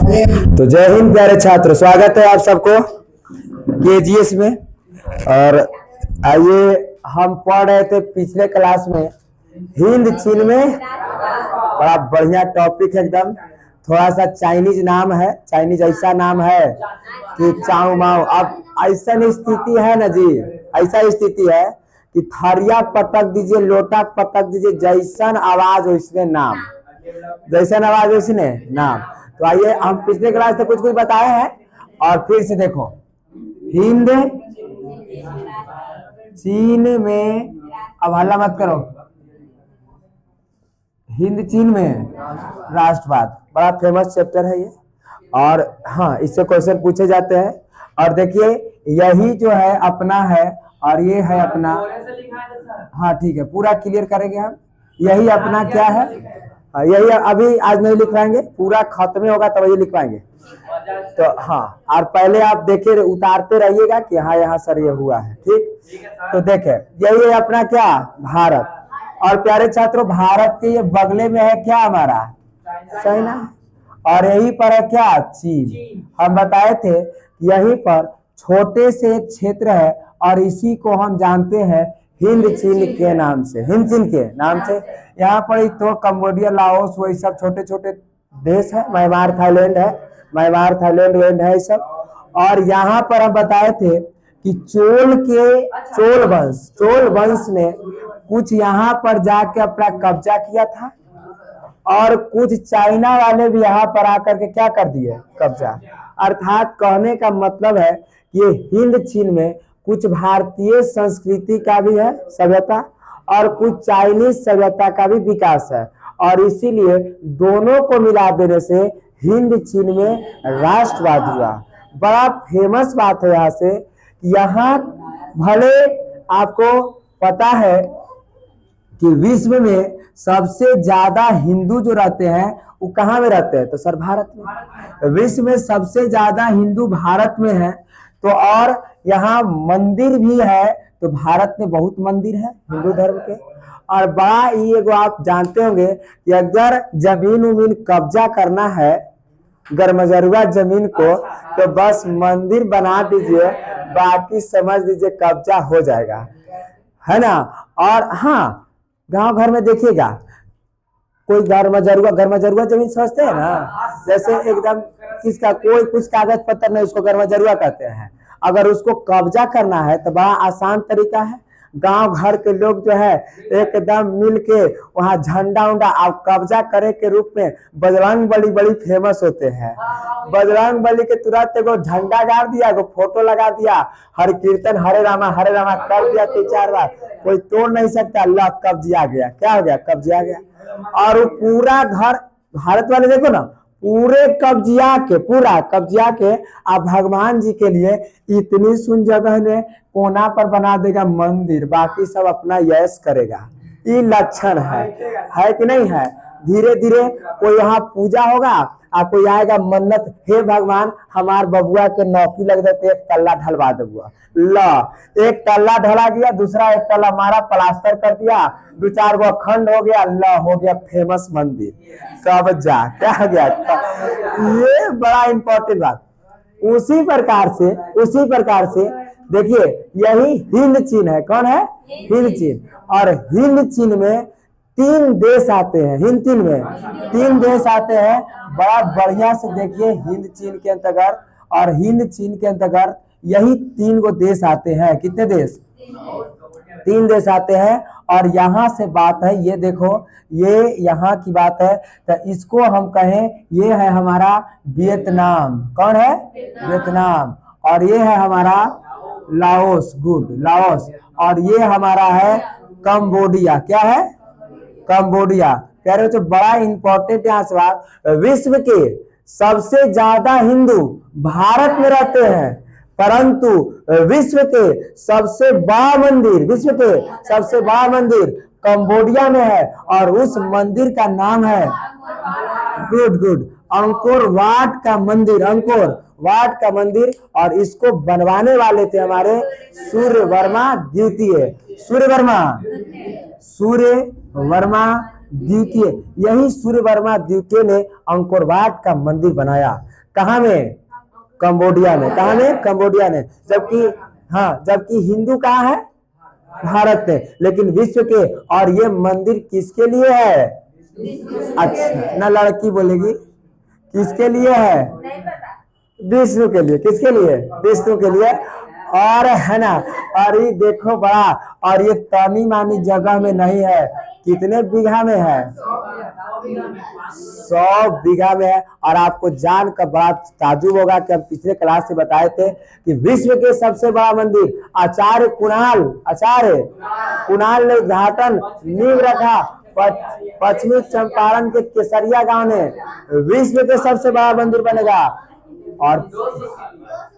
तो जय हिंद प्यारे छात्र, स्वागत है आप सबको केजीएस में। और आइए, हम पढ़ रहे थे पिछले क्लास में हिंद चीन में। बड़ा बढ़िया टॉपिक है एकदम। थोड़ा सा चाइनीज नाम है, चाइनीज ऐसा नाम है कि चाउ माओ। अब ऐसा स्थिति है ना जी, ऐसा स्थिति है कि थरिया पटक दीजिए, लोटा पटक दीजिए, जैसन आवाज वैसने नाम, जैसन आवाज वैसने नाम। तो आइए, हम पिछले क्लास से कुछ कुछ बताए हैं और फिर से देखो। हिंद चीन में, अब हल्ला मत करो, हिंद चीन में राष्ट्रवाद बड़ा फेमस चैप्टर है ये। और हाँ, इससे क्वेश्चन पूछे जाते हैं। और देखिए, यही जो है अपना है और ये है अपना। हाँ ठीक है, पूरा क्लियर करेंगे हम। यही अपना क्या है, यही अभी आज नहीं लिखवाएंगे, पूरा खत्म होगा तब ये लिखवाएंगे। तो हाँ, और पहले आप देखिए, उतारते रहिएगा कि हाँ यहाँ सर ये हुआ है, ठीक। तो देखे, यही है अपना क्या, भारत। और प्यारे छात्रों, भारत के ये बगले में है क्या हमारा, चाइना। और यहीं पर है क्या, चीन। हम बताए थे यहीं पर छोटे से एक क्षेत्र है और इसी को हम जानते हैं हिंद चीन के नाम से, हिंद चीन के नाम से। यहाँ पर तो कंबोडिया, लाओस, वही सब छोटे छोटे देश है। म्यांमार थाईलैंड है, म्यांमार थाईलैंड वेंड है सब। और यहाँ पर हम बताए थे कि चोल वंश ने कुछ यहाँ पर जाके अपना कब्जा किया था और कुछ चाइना वाले भी यहाँ पर आकर के क्या कर दिए, कब्जा। अर्थात कहने का मतलब है कि हिंद चीन में कुछ भारतीय संस्कृति का भी है, सभ्यता, और कुछ चाइनीज सभ्यता का भी विकास है। और इसीलिए दोनों को मिला देने से हिंद चीन में राष्ट्रवाद हुआ। बड़ा फेमस बात है यहाँ से। यहाँ भले आपको पता है कि विश्व में सबसे ज्यादा हिंदू जो रहते हैं वो कहाँ में रहते हैं, तो सर भारत में। विश्व में सबसे ज्यादा हिंदू भारत में है। तो और यहाँ मंदिर भी है, तो भारत में बहुत मंदिर है हिंदू धर्म के। और बड़ा ये आप जानते होंगे कि अगर जमीन उमीन कब्जा करना है, गरमजरुआ जमीन को, तो बस मंदिर बना दीजिए, बाकी समझ लीजिए कब्जा हो जाएगा, है ना। और हाँ, गांव घर में देखिएगा, कोई गरमजरुआ जमीन समझते हैं ना, जैसे एकदम किसका कोई कुछ कागज पत्र नहीं, उसको गरमजरुआ कहते हैं। अगर उसको कब्जा करना है तो बड़ा आसान तरीका है। गांव घर के लोग जो है एकदम मिल के वहां झंडा उंडा, आप कब्जा करे के रूप में बजरंग बली बड़ी फेमस होते हैं। बजरंग बली के तुरंत एगो झंडा गाड़ दिया, एगो फोटो लगा दिया, हर कीर्तन हरे रामा कर दिया 3-4 बार, कोई तोड़ नहीं सकता। अल्लाह कब्जा गया, क्या हो गया, कब्जा गया। और वो पूरा घर, भारत वाले देखो ना, पूरे पूरा कब्जिया के आप भगवान जी के लिए इतनी सुन जगह ने कोना पर बना देगा मंदिर, बाकी सब अपना यश करेगा। ये लक्षण है कि नहीं है। धीरे धीरे कोई यहाँ पूजा होगा, कोई आएगा मन्नत, हे भगवान हमार बबुआ के नौकरी लग जाते, एक तल्ला ढलवा देगा। ला एक तल्ला ढला गया, दूसरा एक तल्ला मारा, प्लास्टर कर दिया, 2-4 गो अखंड हो गया, अल्लाह हो गया फेमस मंदिर, कब्जा, क्या हो गया। ये बड़ा इंपॉर्टेंट बात। उसी प्रकार से देखिए, यही हिंद चीन है। कौन है, हिंद चीन। और हिंद चीन में 3 देश आते हैं, हिंद चीन में 3 देश आते हैं। बड़ा बढ़िया से देखिए, हिंद चीन के अंतर्गत और हिंद चीन के अंतर्गत यही 3 गो देश आते हैं। कितने देश, 3 देश आते हैं। और यहाँ से बात है, ये देखो, ये यहाँ की बात है, तो इसको हम कहें ये है हमारा वियतनाम। कौन है, वियतनाम। और ये है हमारा लाओस, गुड, लाओस। और ये हमारा है कंबोडिया, क्या है, कंबोडिया। कह रहे हो, तो बड़ा इंपॉर्टेंट यहाँ से बात, विश्व के सबसे ज्यादा हिंदू भारत में रहते हैं, परंतु विश्व के सबसे बड़ा मंदिर कंबोडिया में है। और उस मंदिर का नाम है, गुड, अंकोर वाट का मंदिर, अंकोर वाट का मंदिर। और इसको बनवाने वाले थे हमारे सूर्य वर्मा द्वितीय, सूर्य वर्मा द्वितीय, यही सूर्यवर्मा द्वितीय ने अंकोर वाट का मंदिर बनाया। कहाँ में? कंबोडिया में। कहाँ में? कंबोडिया में। जबकि हाँ, जबकि हिंदू कहाँ है? भारत में। लेकिन विश्व के, और ये मंदिर किसके लिए है? अच्छा, ना लड़की बोलेगी, किसके लिए है? विष्णु के लिए। किसके लिए? विष्णु के लिए। और है ना, और ये देखो बड़ा, और ये तानी मानी जगह में नहीं है। कितने बीघा में है? 100 बीघा में है। और आपको जानकर बड़ा ताजुब होगा कि हम पिछले क्लास से बताए थे कि विश्व के सबसे बड़ा मंदिर आचार्य कुणाल ने उद्घाटन नींव रखा पश्चिमी चंपारण के केसरिया गांव में। विश्व के सबसे बड़ा मंदिर बनेगा।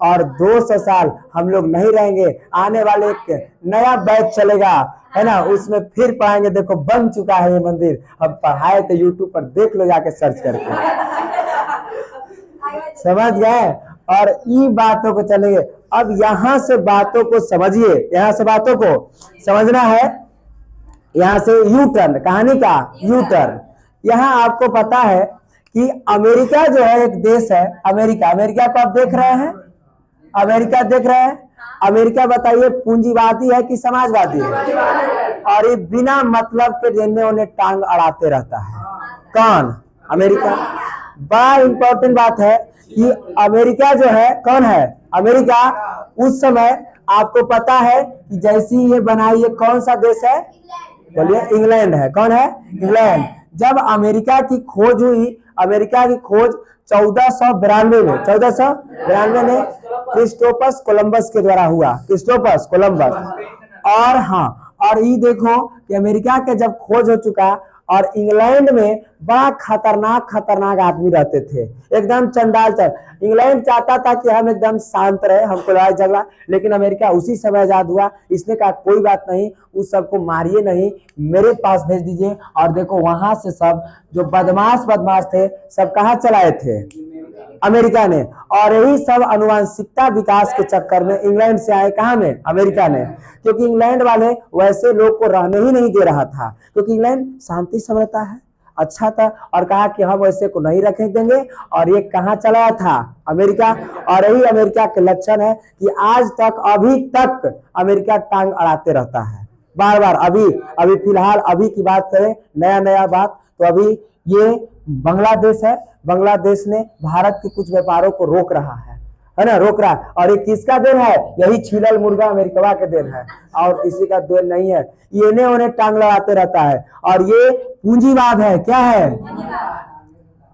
और 200 साल हम लोग नहीं रहेंगे, आने वाले एक नया बैच चलेगा, है ना, उसमें फिर पढ़ाएंगे। देखो बन चुका है ये मंदिर, हम पढ़ाए तो यूट्यूब पर देख लो जाके सर्च करके। समझ गए? और इन बातों को चलेंगे। अब यहां से बातों को समझिए, यहां से बातों को समझना है। यहां से यू टर्न, कहानी का यू टर्न। यहां आपको पता है कि अमेरिका जो है एक देश है। अमेरिका को आप देख रहे हैं? अमेरिका देख रहे हैं? अमेरिका बताइए पूंजीवादी है कि समाजवादी है? और ये बिना मतलब के जिन्हें उन्हें टांग अड़ाते रहता है। कौन? अमेरिका। बड़ा इंपॉर्टेंट बात है कि अमेरिका जो है, कौन है? अमेरिका उस समय आपको पता है कि जैसी ये बनाई, ये कौन सा देश है? बोलिए। इंग्लैंड है। कौन है? इंग्लैंड। जब अमेरिका की खोज हुई, अमेरिका की खोज 1492 में क्रिस्टोफर कोलंबस के द्वारा हुआ। Christopher Columbus. और हाँ, और ये देखो कि अमेरिका के जब खोज हो चुका, और इंग्लैंड में बड़ा खतरनाक आदमी रहते थे, एकदम चंडाल। इंग्लैंड चाहता था कि हम एकदम शांत रहे, हमको लड़ाई झगड़ा, लेकिन अमेरिका उसी समय आजाद हुआ। इसने कहा कोई बात नहीं, उस सबको मारिए नहीं, मेरे पास भेज दीजिए। और देखो वहां से सब जो बदमाश थे, सब कहाँ चलाए थे? अमेरिका ने। और यही सब अनुवांशिकता विकास के चक्कर में इंग्लैंड से आए। कहाँ में? अमेरिका ने। क्योंकि इंग्लैंड वाले वैसे लोग को रहने ही नहीं दे रहा था, क्योंकि इंग्लैंड शांति समरता है, अच्छा था, और कहा कि हम वैसे को नहीं रखने देंगे। और ये कहाँ चलाया था? अमेरिका। और यही अमेरिका के लक्षण है कि आज तक, अभी तक अमेरिका टांग अड़ाते रहता है बार बार। अभी फिलहाल अभी की बात करें, नया बात, तो अभी ये बांग्लादेश है। बांग्लादेश ने भारत के कुछ व्यापारों को रोक रहा है ना, रोक रहा है। और ये किसका देन है? यही छिलल मुर्गा अमेरिका के देन है, और किसी का देन नहीं है। ये इन्हें उन्हें टांग लगाते रहता है। और ये पूंजीवाद है। क्या है?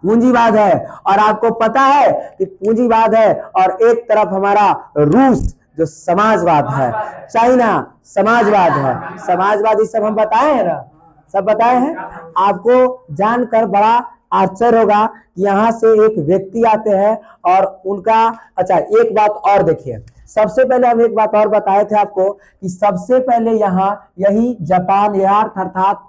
पूंजीवाद है। और आपको पता है कि पूंजीवाद है, और एक तरफ हमारा रूस जो समाजवाद है, चाइना समाजवाद है। समाजवादी सब हम बताए हैं ना, सब बताए हैं। आपको जानकर बड़ा आश्चर्य होगा कि यहाँ से एक व्यक्ति आते हैं और उनका, अच्छा एक बात और देखिए, सबसे पहले हम एक बात और बताए थे आपको कि सबसे पहले यहाँ यही जापान यार अर्थात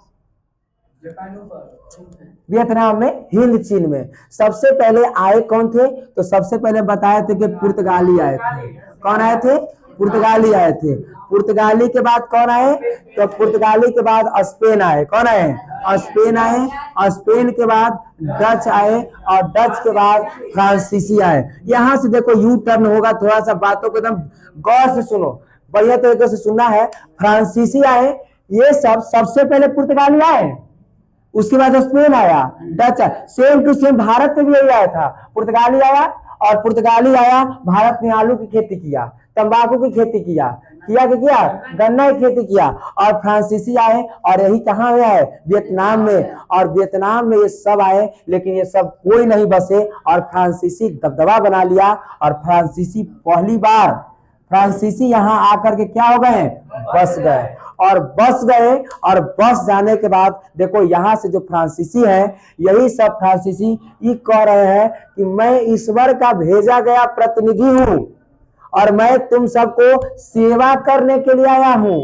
वियतनाम में, हिंद चीन में सबसे पहले आए कौन थे? तो सबसे पहले बताए थे कि पुर्तगाली आए थे। कौन आए थे? पुर्तगाली आए थे। पुर्तगाली के बाद कौन आए? तो पुर्तगाली के बाद स्पेन आए। कौन आए? स्पेन आए। स्पेन के बाद डच आए, और डच के बाद फ्रांसीसी आए। यहां से देखो यू टर्न होगा, थोड़ा सा बातों को एकदम गौर से सुनो, बढ़िया तरीके से सुनना है। फ्रांसीसी आए, ये सब सबसे पहले पुर्तगाली आए, उसके बाद स्पेन आया, Dutch. Same to same Bharat में भी यही आया था। पुर्तगाली आया, और पुर्तगाली आया, भारत में आलू की खेती किया, तंबाकू की खेती किया, गन्ना की खेती किया। और फ्रांसीसी आए, और यही कहाँ में है? वियतनाम में। और वियतनाम में ये सब आए, लेकिन ये सब कोई नहीं बसे, और फ्रांसीसी दबदबा बना लिया। और फ्रांसीसी पहली बार, फ्रांसीसी यहाँ आकर के क्या हो गए? बस गए। और बस गए, और बस जाने के बाद देखो यहाँ से जो फ्रांसीसी है, यही सब फ्रांसीसी ये कह रहे हैं कि मैं ईश्वर का भेजा गया प्रतिनिधि हूं, और मैं तुम सबको सेवा करने के लिए आया हूं।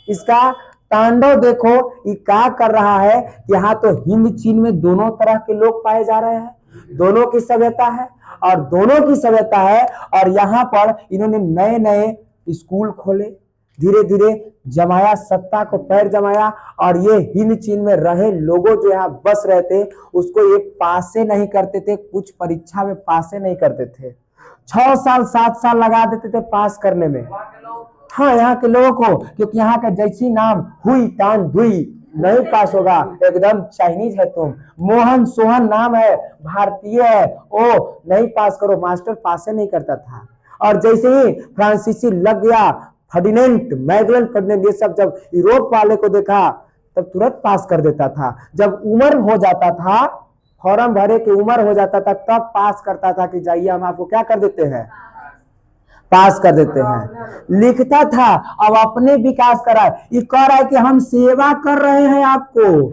इसका तांडव देखो, ये क्या कर रहा है। यहाँ तो हिंद चीन में दोनों तरह के लोग पाए जा रहे हैं, दोनों की सभ्यता है, और दोनों की सभ्यता है। और यहाँ पर इन्होंने नए नए स्कूल खोले, धीरे धीरे जमाया, सत्ता को पैर जमाया, और ये हिंद चीन में रहे लोगों जो यहाँ बस रहे थे उसको ये पासे नहीं करते थे, कुछ परीक्षा में पासे नहीं करते थे, 6 साल 7 साल लगा देते थे पास करने में। हाँ, यहाँ के लोगों को, क्योंकि यहाँ का जैसी नाम हुई तान धुई, नहीं पास होगा, एकदम चाइनीज है तुम, मोहन सोहन नाम है, भारतीय है, ओ नहीं पास करो, मास्टर पासे नहीं करता था। और जैसे ही फ्रांसीसी लग गया, फर्डिनेंट, मैगलन फर्डिनेंट, ये सब जब यूरोप वाले को देखा तब तुरंत पास कर देता था। जब उम्र हो जाता था, फॉर्म भरे की उम्र हो जाता था, तब पास करता था कि जाइए हम आपको क्या कर देते हैं, पास कर देते हैं। लिखता था, अब अपने विकास कर रहा है, ये कह रहा है कि हम सेवा कर रहे हैं आपको,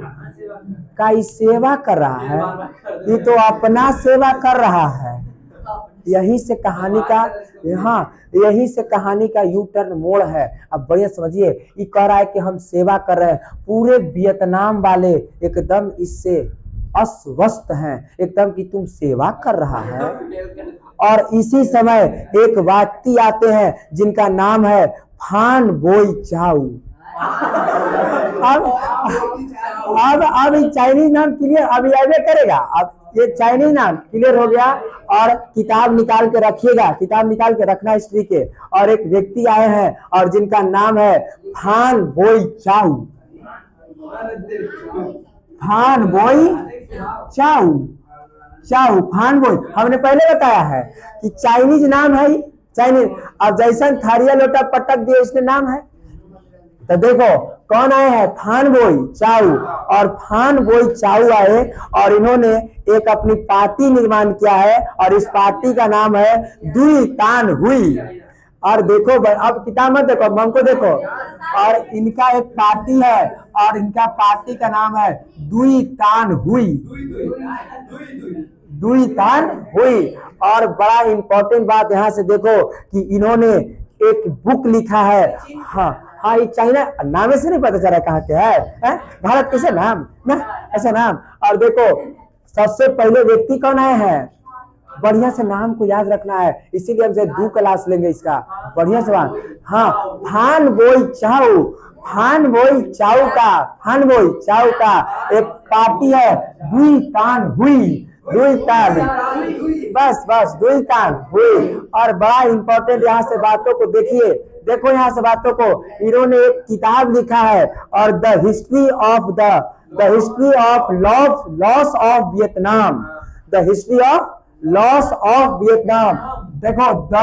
का सेवा कर रहा है, ये तो अपना सेवा कर रहा है। यही से कहानी का, हाँ यही से कहानी का यू टर्न मोड़ है। अब बढ़िया समझिए, ये कह रहा है कि हम सेवा कर रहे हैं, पूरे वियतनाम वाले एकदम इससे अस्वस्थ हैं, एकदम कि तुम सेवा कर रहा है। और इसी समय एक व्यक्ति आते हैं जिनका नाम है फान बोई चाउ। अब चाइनीज नाम क्लियर, अब ये करेगा, अब ये चाइनीज नाम क्लियर हो गया। और किताब निकाल के रखिएगा, किताब निकाल के रखना हिस्ट्री के। और एक व्यक्ति आए हैं और जिनका नाम है फान बोई चाउ, फान बोई चाउ, चाउ फान बोई। हमने पहले बताया है कि चाइनीज नाम है, चाइनीज। अब जैसा थारिया लोटा पटक दिए इसमें नाम है, तो देखो कौन आए हैं, फान बोई चाउ। और फान बोई चाउ आए और इन्होंने एक अपनी पार्टी निर्माण किया है, और इस पार्टी का नाम है दुई तान हुई। और देखो अब किताब मत देखो, हमको देखो, और इनका एक पार्टी है और इनका पार्टी का नाम है दुई तान हुई, दुई तान हुई। और बड़ा इंपॉर्टेंट बात यहाँ से देखो कि इन्होंने एक बुक लिखा है। हाँ ये चाइना नाम से नहीं पता चल रहा कहाँ के है, भारत कैसे नाम ना, ऐसा नाम। और देखो सबसे पहले व्यक्ति कौन आए हैं, बढ़िया से नाम को याद रखना है, इसीलिए हम 2 क्लास लेंगे इसका बढ़िया से बात। हाँ, फान बोई चाउ, फान बोई चाउ का, फान बोई चाउ का एक पार्टी है दुई तान हुई, दुई तान, बस बस दुई तान हुई। और बड़ा इंपॉर्टेंट यहाँ से बातों को देखिए, देखो यहाँ से बातों को, इन्होंने एक किताब लिखा है, और the history of the history of laws of Vietnam, the history of laws of Vietnam. देखो the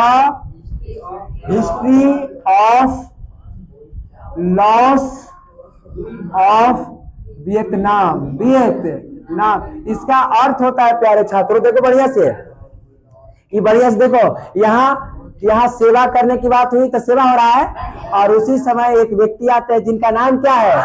history of laws of Vietnam, Vietnam इसका अर्थ होता है प्यारे छात्रों, देखो बढ़िया से, ये बढ़िया से देखो, यहाँ सेवा करने की बात हुई तो सेवा हो रहा है। और उसी समय एक व्यक्ति आते हैं जिनका नाम क्या है,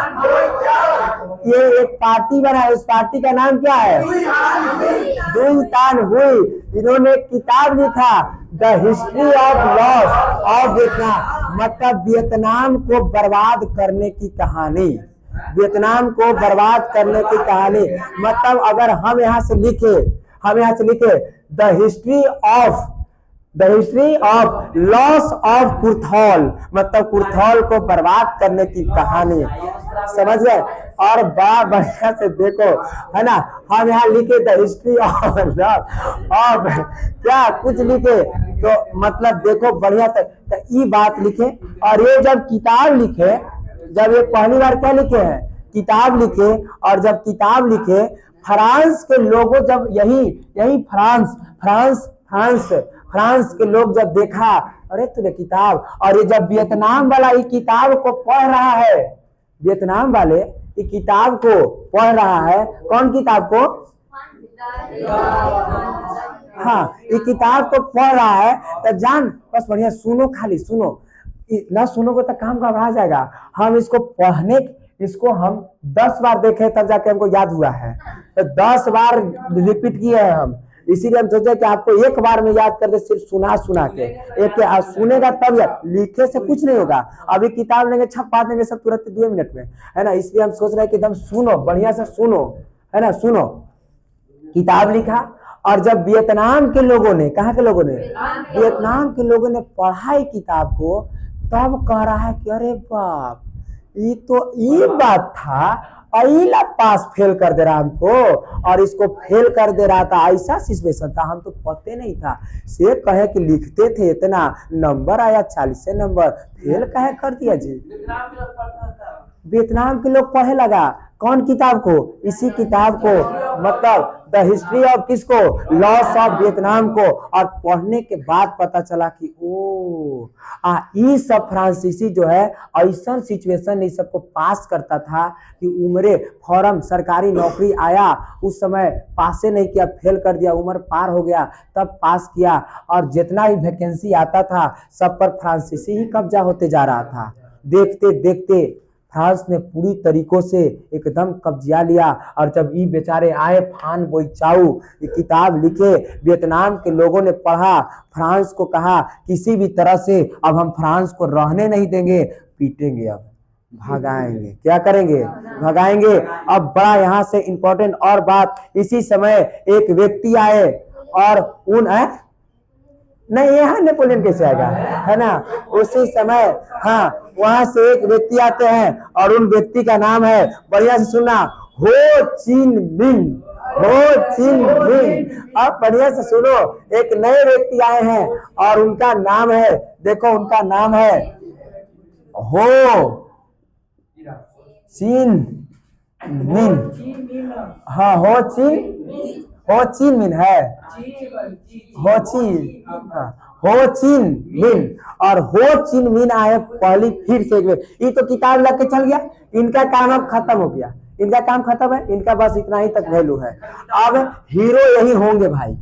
ये एक पार्टी बना है, उस पार्टी का नाम क्या है, दुई तान हुई। इन्होंने किताब लिखा the history of laws of Vietnam, मतलब वियतनाम को बर्बाद करने की कहानी, वियतनाम को बर्बाद करने की कहानी। मतलब अगर हम यहाँ से लिखे the history of laws of कुर्थौल, मतलब कुर्थौल को बर्बाद करने की कहानी, समझ गए। और बड़ा बढ़िया से देखो है ना, हम यहाँ लिखे द हिस्ट्री ऑफ क्या कुछ लिखे, तो मतलब देखो बढ़िया से तो ये बात लिखे। और ये जब किताब लिखे, जब ये पहली बार क्या लिखे हैं, किताब लिखे, और जब किताब लिखे फ्रांस के लोगों, जब यही फ्रांस के लोग जब देखा, अरे तुझे किताब, और ये जब वियतनाम वाला ये किताब को पढ़ रहा है, वियतनाम वाले ये किताब को पढ़ रहा है, कौन किताब को, हाँ ये किताब को पढ़ रहा है, तो जान बस बढ़िया सुनो, खाली सुनो, ना सुनोगे तो काम घबरा जाएगा। हम इसको पढ़ने, इसको हम 10 बार देखे तब जाके हमको याद हुआ है, तो 10 बार रिपीट किए हैं हम, इसीलिए हम सोचे कि आपको एक बार में याद कर दे, सिर्फ सुना के, एक सुनेगा तब याद, लिखे से कुछ नहीं होगा। अभी किताब लेंगे, छपा देंगे सब तुरंत 2 मिनट में, है ना। इसलिए हम सोच रहे हैं कि एकदम सुनो, बढ़िया से सुनो, है ना, सुनो। किताब लिखा, और जब वियतनाम के लोगों ने, कहाँ के लोगों ने, वियतनाम के लोगों ने पढ़ा किताब को, तब कह रहा है कि अरे बाप, ये तो ये बात था, अला पास फेल कर दे रहा हमको, और इसको फेल कर दे रहा था, ऐसा सिचुएशन था, हम तो पते नहीं था। से कहे कि लिखते थे इतना नंबर आया 40 नंबर, फेल कहे कर दिया जी। वियतनाम के लोग पढ़े लगा, कौन किताब को, इसी किताब को, मतलब द हिस्ट्री ऑफ किसको, लॉस ऑफ वियतनाम को। और पढ़ने के बाद पता चला कि ओ ये सब फ्रांसीसी जो है ऐसा सिचुएशन इस सबको पास करता था कि उम्र फॉर्म सरकारी नौकरी आया, उस समय पासे नहीं किया, फेल कर दिया, उम्र पार हो गया, तब पास किया, और जितना भी वैकेंसी आता था सब पर फ्रांसीसी ही कब्जा होते जा रहा था। देखते देखते फ्रांस ने पूरी तरीकों से एकदम कब्जा लिया। और जब ये बेचारे आए फान बोईचाऊ, ये किताब लिखे, वियतनाम के लोगों ने पढ़ा, फ्रांस को कहा किसी भी तरह से अब हम फ्रांस को रहने नहीं देंगे, पीटेंगे, अब भगाएंगे, क्या करेंगे, भगाएंगे। अब बड़ा यहाँ से इंपॉर्टेंट और बात, इसी समय एक व्यक्ति आए और उन नहीं, यहाँ नेपोलियन कैसे आएगा, है ना, उसी समय हाँ वहां से एक व्यक्ति आते हैं और उन व्यक्ति का नाम है, बढ़िया से सुनना, हो चिन मिन, हो चिन मिन। अब बढ़िया से सुनो, एक नए व्यक्ति आए हैं और उनका नाम है, देखो उनका नाम है हो चिन मिन। हाँ हो चिन मिन है, हो चिन मिन। और हो चिन मिन आए पहली फिर से ये तो किताब लग के चल गया, इनका काम अब खत्म हो गया, इनका काम खत्म है, इनका बस इतना ही तक वैल्यू है। अब हीरो यही होंगे भाई,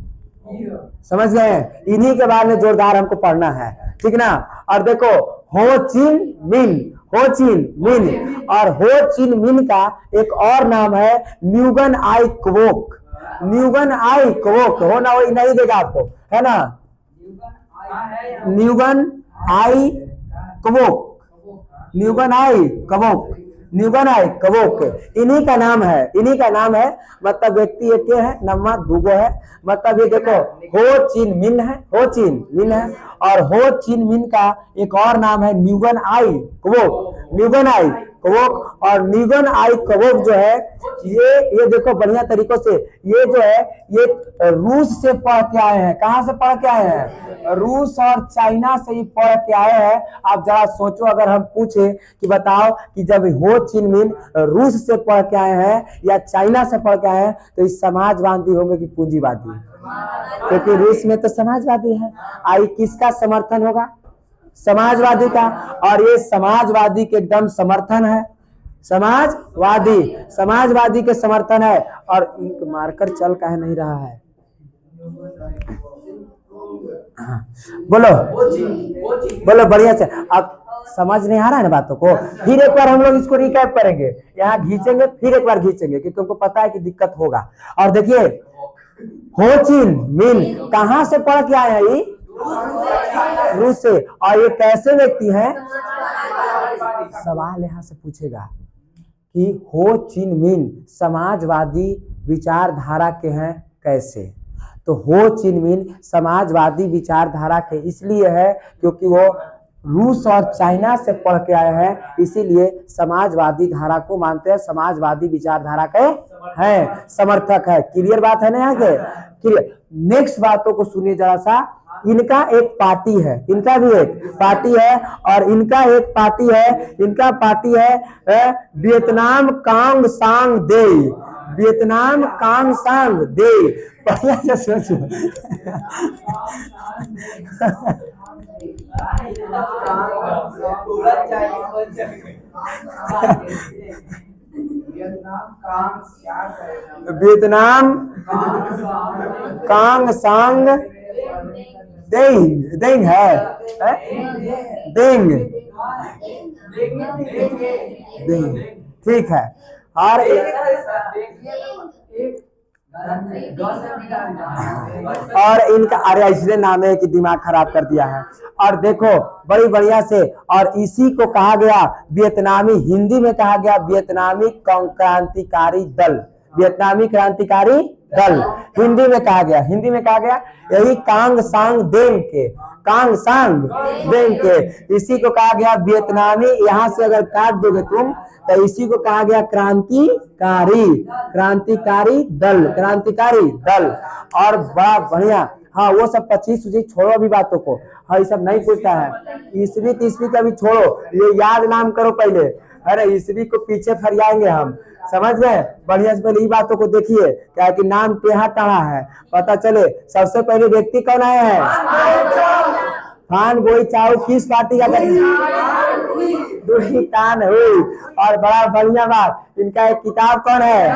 समझ गए, इन्हीं के बारे में जोरदार हमको पढ़ना है, ठीक ना। और देखो हो चिन मिन, हो चिन मिन, और हो चिन मिन का एक और नाम है न्यूगन आई क्वोक, न्यूगन आई क्वोक, हो ना, वही नहीं देगा आपको, है ना, न्यूगन आई क्वोक, न्यूगन आई क्वोक, न्यूगन आई क्वोक, इन्हीं का नाम है, इन्हीं का नाम है। मतलब व्यक्ति एक है, नंबर दूगो है, मतलब ये देखो हो चिन मिन है, हो चिन मिन है, और हो चिन मिन का एक और नाम है न्यूगन आई क्वोक, न्यूगन आई क्वोक। और न्यूगन आई क्वोक जो है ये देखो बढ़िया तरीकों से, ये जो है ये रूस से पढ़ के आए हैं, कहां से पढ़ के आए हैं, रूस और चाइना से ही पढ़ के आए हैं। आप जरा सोचो, अगर हम पूछे कि बताओ कि जब हो चिन मिन रूस से पढ़ के आए हैं या चाइना से पढ़ के आए हैं, तो इस समाजवादी होंगे कि पूंजीवादी, क्योंकि रूस में तो समाजवादी है। आई किसका समर्थन होगा, समाजवादी का, और ये समाजवादी के एकदम समर्थन है, समाजवादी, समाजवादी के समर्थन है। और इंक मार्कर चल काहे नहीं रहा है, बोलो बोलो बढ़िया से, अब समझ नहीं आ रहा है ना बातों को। फिर एक बार हम लोग इसको रिकैप करेंगे, यहाँ खींचेंगे, फिर एक बार खींचेंगे, क्योंकि हमको पता है कि दिक्कत होगा। और देखिए हो चिन मिन कहां से पढ़ के आए हैं, रूस से, और ये कैसे व्यक्ति हैं, सवाल यहां से पूछेगा कि हो चिन मिन समाजवादी विचारधारा के हैं कैसे। तो हो चिन मिन समाजवादी विचारधारा के इसलिए है क्योंकि वो रूस और चाइना से पढ़ के आए हैं, इसीलिए समाजवादी धारा को मानते हैं, समाजवादी विचारधारा के हैं, समर्थक है। क्लियर बात है ना यहाँ के, क्लियर। नेक्स्ट बातों को सुनिए जरा सा, इनका एक पार्टी है, इनका भी एक पार्टी है, और इनका एक पार्टी है, इनका पार्टी है वियतनाम कांग सांग दे, वियतनाम कांग सांग दे। बढ़िया से सोचो वियतनाम कांग सांग देंग, देंग है, देंग देंग, ठीक है। और इनका, अरे इसलिए नाम है कि दिमाग खराब कर दिया है। और देखो बड़ी बढ़िया से, और इसी को कहा गया वियतनामी, हिंदी में कहा गया वियतनामी क्रांतिकारी दल, वियतनामी क्रांतिकारी दल। हिंदी में कहा गया, हिंदी में कहा गया यही कांग सांग देंग के, कांग सांग देंग के, इसी को कहा गया वियतनामी। यहाँ से अगर काट दोगे तुम तो इसी को कहा गया क्रांतिकारी, क्रांतिकारी दल, क्रांतिकारी दल। और बड़ा बढ़िया। हाँ वो सब 25 छोड़ो अभी बातों को, हाँ ये सब नहीं पूछता है। ईसवी तीसवी का भी छोड़ो, ये याद नाम करो पहले। अरे ईसवी को पीछे फरियाएंगे हम, समझ गए। बढ़िया से पहले ये बातों को देखिए, क्या कि नाम टेढ़ा टाढ़ा है पता चले। सबसे पहले व्यक्ति कौन आए हैं? फान बोई चाओ किस पार्टी का तान हुई। और बड़ा बढ़िया बात, इनका एक किताब कौन है?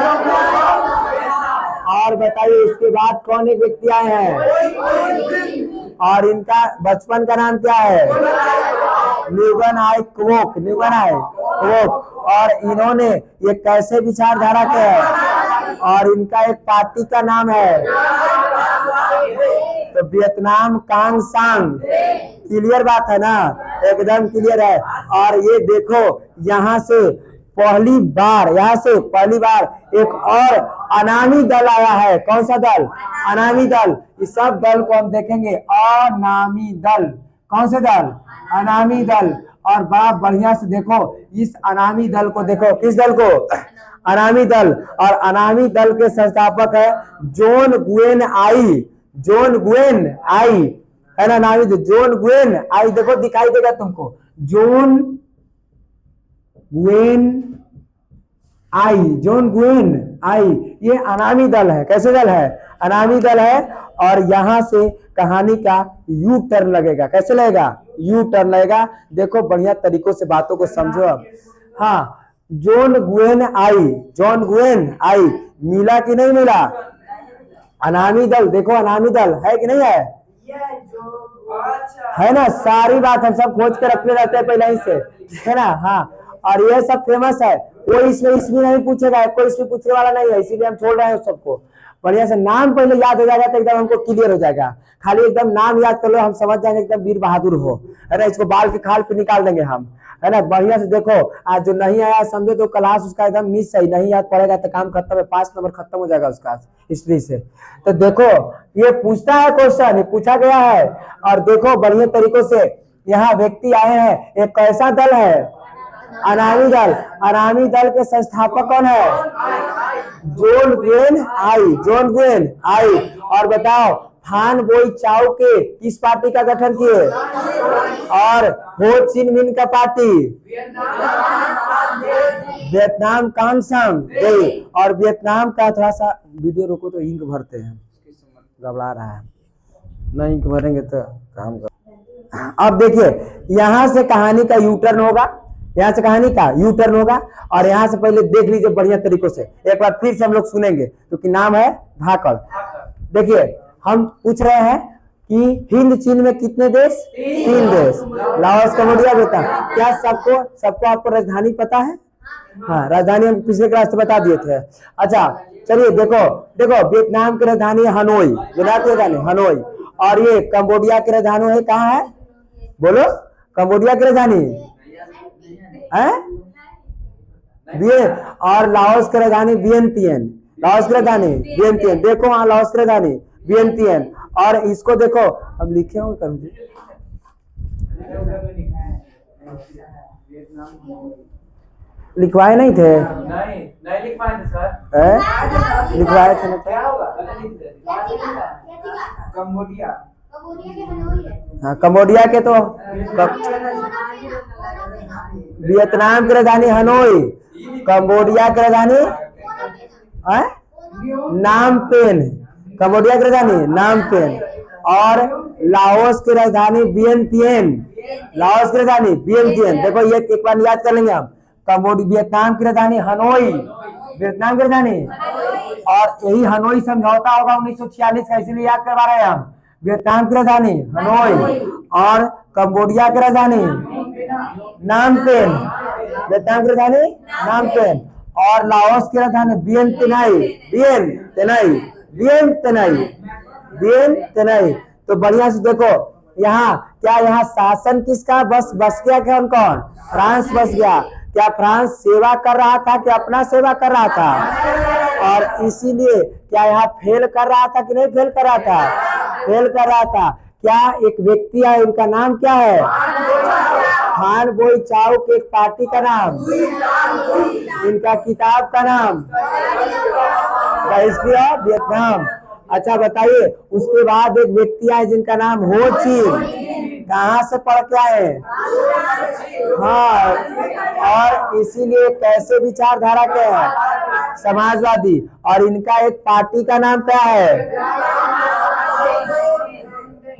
और बताइए इसके बाद कौन एक व्यक्ति आए हैं? और इनका बचपन का नाम क्या है? न्यूगन आई क्वोक, न्यूगन आई क्वोक। और इन्होंने ये कैसे विचारधारा के हैं? और इनका एक पार्टी का नाम है तो वियतनाम कांग सांग। क्लियर बात है ना? एकदम क्लियर है। और ये देखो यहाँ से पहली बार, यहाँ से पहली बार एक और अनामी दल आया है। कौन सा दल? अनामी दल। इस सब दल को हम देखेंगे, अनामी दल। कौन से दल? अनामी दल। और बड़ा बढ़िया से देखो इस अनामी दल को, देखो किस दल को? अनामी दल। और अनामी दल के संस्थापक है जॉन गुएन आई, जॉन गुएन आई है ना। नामी जॉन गुएन आई, देखो दिखाई देगा तुमको, जॉन गुएन आई, जॉन गुएन आई। ये अनामी दल है। कैसे दल है? अनामी दल है। और यहाँ से कहानी का यू टर्न लगेगा। कैसे लगेगा? यू टर्न लगेगा। देखो बढ़िया तरीकों से बातों को समझो अब। हाँ जॉन गुएन आई, जॉन गुएन आई मिला कि नहीं मिला? अनामी दल, देखो अनामी दल है कि नहीं है? है ना। सारी बात हम सब खोज के रखते रहते हैं पहले ही से, है ना। हाँ और ये सब फेमस है। कोई इसमें नहीं पूछेगा, कोई इसमें पूछने वाला नहीं है, इसीलिए हम छोड़ रहे हैं सबको। बढ़िया से नाम पहले याद हो जाएगा तो एकदम हमको क्लियर हो जाएगा। खाली एकदम नाम याद कर लो, हम समझ जाएंगे एकदम वीर बहादुर हो, है ना। इसको बाल के खाल पे निकाल देंगे हम, है ना। बढ़िया से देखो, आज जो नहीं आया समझो तो क्लास उसका एकदम मिस है, नहीं याद पड़ेगा तो काम खत्म है, 5 नंबर खत्म हो जाएगा उसका हिस्ट्री से। तो देखो ये पूछता है क्वेश्चन, पूछा गया है। और देखो बढ़िया तरीकों से यहाँ व्यक्ति आए हैं। एक कैसा दल है? अनामी दल। अनामी दल के संस्थापक कौन है? जॉन गुएन आई, जॉन गुएन आई। और बताओ फान बोई चाओ के किस पार्टी का गठन किए? और हो चिन मिन का पार्टी वियतनाम कांग सांग दे। और वियतनाम का थोड़ा सा वीडियो रोको तो इंक भरते हैं, घबरा रहा है। नहीं इंक भरेंगे तो काम कर। अब देखिए यहाँ से कहानी का यू टर्न होगा, यहाँ से कहानी का यू टर्न होगा। और यहाँ से पहले देख लीजिए बढ़िया तरीकों से, एक बार फिर से हम लोग सुनेंगे क्योंकि नाम है धाकड़। देखिए हम पूछ रहे हैं कि हिंद चीन में कितने देश? 3 देश, लाओस कम्बोडिया वियतनाम। क्या सबको आपको राजधानी पता है? हाँ राजधानी हम पिछले क्लास से बता दिए थे। अच्छा चलिए देखो वियतनाम की राजधानी हनोई, राजधानी हनोई। और ये कम्बोडिया की राजधानी है कहाँ है? बोलो कम्बोडिया की राजधानी है? और लाओस की राजधानी वियंतियन, लाओस की राजधानी वियंतियन। देखो वहां लाओस की राजधानी वियंतियन। और इसको देखो अब लिखे हो कर लिखवाए नहीं थे? नहीं लिखवाए थे सर। लिखवाए थे ना? क्या होगा? कम्बोडिया, हाँ कम्बोडिया के तो वियतनाम की राजधानी हनोई, कम्बोडिया की राजधानी नाम पेन, कम्बोडिया की राजधानी नाम पेन। और लाओस की राजधानी वियंतियन, लाओस की राजधानी वियंतियन। देखो ये एक बार याद कर लेंगे हम। कम्बोडिया, वियतनाम की राजधानी हनोई, वियतनाम की राजधानी। और यही हनोई समझौता होगा 1946 का, इसीलिए याद करवा रहे हैं हम। वियतनाम की राजधानी हनोई और कम्बोडिया की राजधानी नाम पेन, वियतनाम की राजधानी नाम पेन। और लाओस की राजधानी वियंतिनाई, वियंतिनाई, वियंतिनाई, वियंतिनाई। तो बढ़िया से देखो यहाँ क्या, यहाँ शासन किसका बस गया? कौन कौन? फ्रांस बस गया। क्या फ्रांस सेवा कर रहा था कि अपना सेवा कर रहा था? और इसीलिए क्या यहाँ फेल कर रहा था कि नहीं फेल कर रहा था? फेल कर रहा था। क्या एक व्यक्ति है, इनका नाम क्या है? खान बोई चाओ की एक पार्टी का नाम, इनका किताब का नाम द हिस्ट्री ऑफ वियतनाम। अच्छा बताइए, उसके बाद एक व्यक्ति आए जिनका नाम हो ची, कहाँ से पढ़ के आए? हाँ, और इसीलिए कैसे विचारधारा के हैं? समाजवादी। और इनका एक पार्टी का नाम क्या है?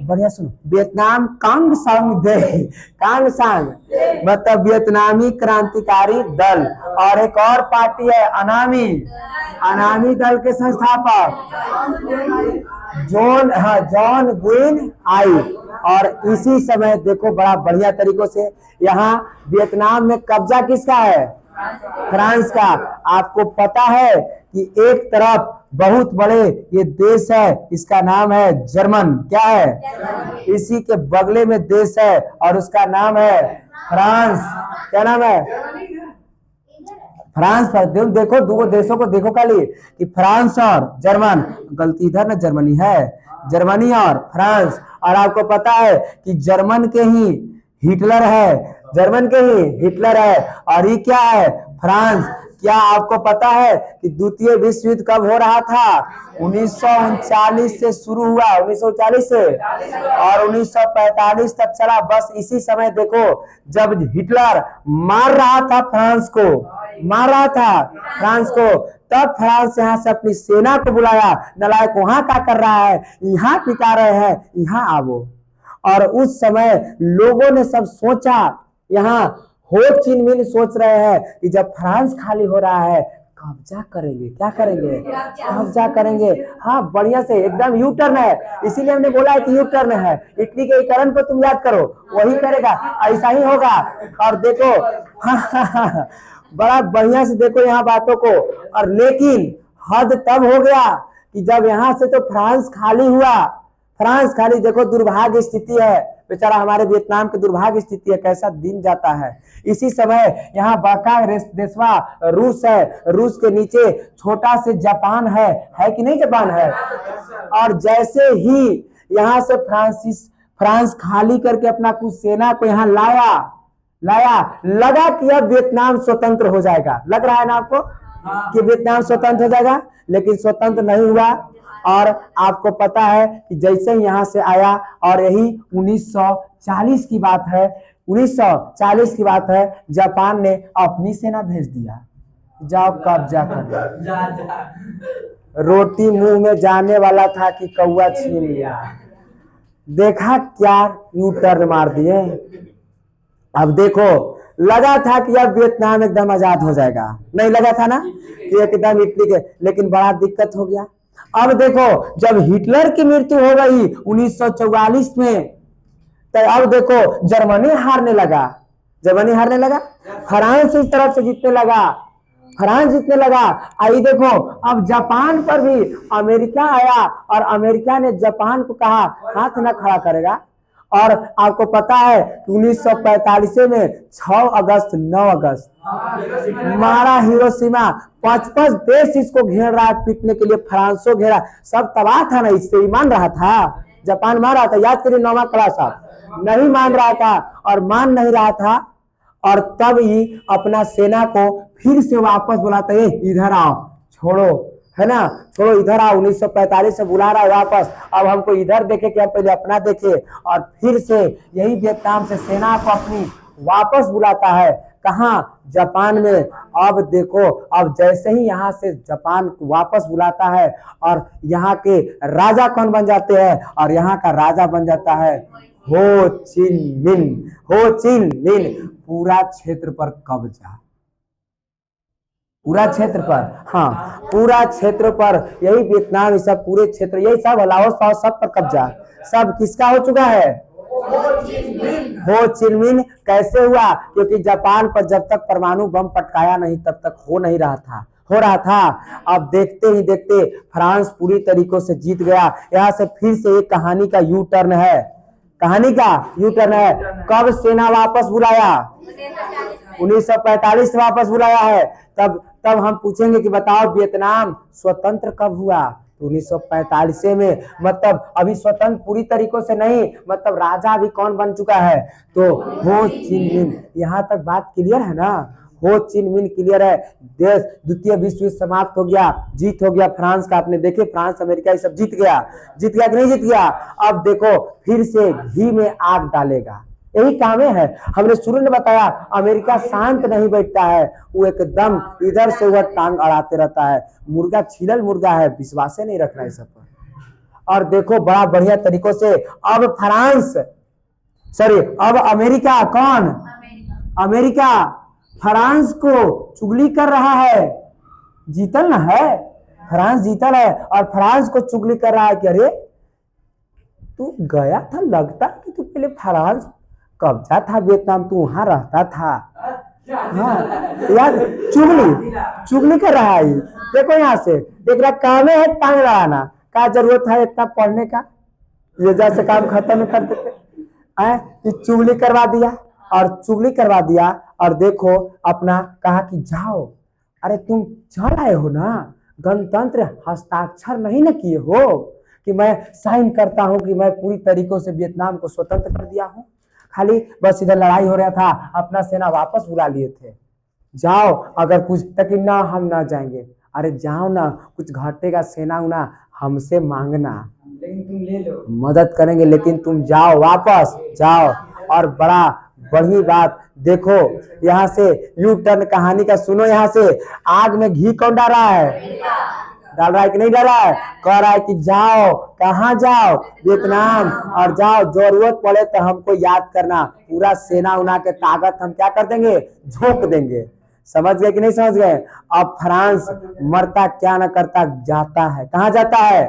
बढ़िया सुनो, वियतनाम कांग सांग दे, कांग सांग मतलब वियतनामी क्रांतिकारी दल। और एक और पार्टी है अनामी, अनामी दल के संस्थापक जॉन ग्विन आई। और इसी समय देखो बड़ा बढ़िया तरीकों से यहाँ वियतनाम में कब्जा किसका है? फ्रांस का। आपको पता है कि एक तरफ बहुत बड़े ये देश है, इसका नाम है जर्मन। क्या है? इसी के बगले में देश है और उसका नाम है फ्रांस। क्या नाम है? फ्रांस। पर देखो दो देशों को देखो खाली कि फ्रांस और जर्मन, गलती इधर ना जर्मनी है, जर्मनी और फ्रांस। और आपको पता है कि जर्मन के ही हिटलर है, जर्मन के ही हिटलर है। और ये क्या है? फ्रांस। क्या आपको पता है कि द्वितीय विश्व युद्ध कब हो रहा था? 1939 से शुरू हुआ, 1940 से, और 1945 तक चला। बस इसी समय देखो जब हिटलर मार रहा था फ्रांस को, मार रहा था फ्रांस को, तब फ्रांस यहाँ से अपनी सेना को बुलाया। नलायक वहां क्या कर रहा है? यहाँ पिटा रहे हैं, यहाँ आवो। और उस समय लोगों ने सब सोचा, यहाँ हो चिन मिन सोच रहे हैं कि जब फ्रांस खाली हो रहा है कब्जा करेंगे। क्या करेंगे? कब्जा करेंगे। हाँ, बढ़िया से एकदम यू टर्न है, इसीलिए हमने बोला है कि यू टर्न है। इटली के टर्न को तुम याद करो, वही करेगा, ऐसा ही होगा। और देखो बड़ा बढ़िया से देखो यहाँ बातों को। और लेकिन हद तब हो गया कि जब यहाँ से तो फ्रांस खाली हुआ, फ्रांस खाली। देखो दुर्भाग्य स्थिति है, बेचारा हमारे वियतनाम की दुर्भाग्य स्थिति है, कैसा दिन जाता है। इसी समय यहाँ बड़का देशवा रूस है, रूस के नीचे छोटा से जापान है कि नहीं? जापान है। और जैसे ही यहाँ से फ्रांस खाली करके अपना कुछ सेना को यहाँ लाया, लगा कि अब वियतनाम स्वतंत्र हो जाएगा। लग रहा है ना आपको कि वियतनाम स्वतंत्र हो जाएगा? लेकिन स्वतंत्र नहीं हुआ। और आपको पता है कि जैसे ही यहाँ से आया, और यही 1940 की बात है, 1940 की बात है, जापान ने अपनी सेना भेज दिया, जाओ कब्जा कर। रोटी मुंह में जाने वाला था कि कौआ छीन लिया। देखा क्या यू टर्न मार दिए। अब देखो, लगा था कि अब वियतनाम एकदम आजाद हो जाएगा, नहीं लगा था ना कि एकदम इटली के, लेकिन बड़ा दिक्कत हो गया। अब देखो जब हिटलर की मृत्यु हो गई 1944 में, तो अब देखो जर्मनी हारने लगा, जर्मनी हारने लगा, फ्रांस इस तरफ से जीतने लगा, फ्रांस जीतने लगा। आई देखो अब जापान पर भी अमेरिका आया, और अमेरिका ने जापान को कहा हाथ ना खड़ा करेगा। और आपको पता है 1945 में 6 अगस्त 9 अगस्त मारा हिरोशिमा। 5 देश इसको घेर रहा है पीटने के लिए, फ्रांसो घेरा, सब तबाह था ना, इससे ही मान रहा था। जापान मान रहा था, याद करिए 9वां क्लास आप, नहीं मान रहा था और मान नहीं रहा था। और तब ही अपना सेना को फिर से वापस बुलाता है, इधर आओ, छोड़ो, है ना, छोड़ो इधर आओ। 1945 से बुला रहा है वापस, अब हमको इधर देखे कि हम पहले अपना देखे। और फिर से यही वियतनाम से सेना को अपनी वापस बुलाता है, कहाँ? जापान में। अब देखो, अब जैसे ही यहाँ से जापान को वापस बुलाता है, और यहाँ के राजा कौन बन जाते हैं? और यहाँ का राजा बन जाता है हो चिन मिन। हो चिन मिन। पूरा क्षेत्र पर कब्जा, पूरा क्षेत्र पर, हाँ पूरा क्षेत्र पर, यही वियतनाम, ये सब पूरे क्षेत्र, यही सब लाओस पाओस सब पर कब्जा, सब किसका हो चुका है? हो चिन मिन। कैसे हुआ? क्योंकि जापान पर जब तक परमाणु बम पटकाया नहीं तब तक हो नहीं रहा था, हो रहा था। अब देखते ही देखते फ्रांस पूरी तरीकों से जीत गया। यहाँ से फिर से एक कहानी का यू टर्न है, कहानी का यू टर्न है। कब सेना वापस बुलाया? 1945 से वापस बुलाया है। तब तब हम पूछेंगे कि बताओ वियतनाम स्वतंत्र कब हुआ? तो 1945 में, मतलब अभी स्वतंत्र पूरी तरीकों से नहीं, मतलब राजा अभी कौन बन चुका है? तो हो चिन मिन। यहाँ तक बात क्लियर है ना? हो चिन मिन क्लियर है। देश द्वितीय विश्व युद्ध समाप्त हो गया, जीत हो गया फ्रांस का। आपने देखे फ्रांस अमेरिका ये सब जीत गया कि नहीं जीत गया? अब देखो फिर से घी में आग डालेगा, यही काम है। हमने शुरू में बताया अमेरिका शांत नहीं बैठता है, वो एकदम इधर से उधर टांग अड़ाते रहता है। मुर्गा छिलल मुर्गा है, विश्वास नहीं रखना है सब पर। और देखो बड़ा बढ़िया तरीकों से अब फ्रांस, सॉरी अब अमेरिका, कौन? अमेरिका फ्रांस को चुगली कर रहा है। जीतल ना है, फ्रांस जीतल है और फ्रांस को चुगली कर रहा है कि अरे तू गया था, लगता कि तू पहले फ्रांस कब्जा था वियतनाम, तू वहां रहता था। हाँ यार, चुगली कर रहा है। देखो यहाँ से एक काम है टांग लगाना, क्या जरूरत है इतना पढ़ने का? ये जैसे काम खत्म कर देते हैं। चुगली करवा दिया और चुगली करवा दिया और देखो अपना कहा कि जाओ। अरे तुम चल आए हो ना, गणतंत्र हस्ताक्षर नहीं न किए हो कि मैं साइन करता हूं कि मैं पूरी तरीकों से वियतनाम को स्वतंत्र कर दिया हूं। खाली बस इधर लड़ाई हो रहा था, अपना सेना वापस बुला लिए थे। जाओ, अगर कुछ तक ना हम ना जाएंगे। अरे जाओ ना, कुछ घटेगा सेना उना हमसे मांगना, लेकिन तुम ले लो, मदद करेंगे, लेकिन तुम जाओ, वापस जाओ। और बड़ा बड़ी बात देखो यहाँ से यू टर्न कहानी का सुनो। यहाँ से आग में घी कौन डाल रहा है? डाल रहा है कि नहीं डाल रहा है? कह रहा है कि जाओ, कहाँ जाओ? वियतनाम। और जाओ, जरूरत पड़े तो हमको याद करना, पूरा सेना उना के ताकत हम क्या कर देंगे? झोंक देंगे। समझ गए कि नहीं समझ गए? अब फ्रांस मरता क्या न करता, जाता है, कहाँ जाता है?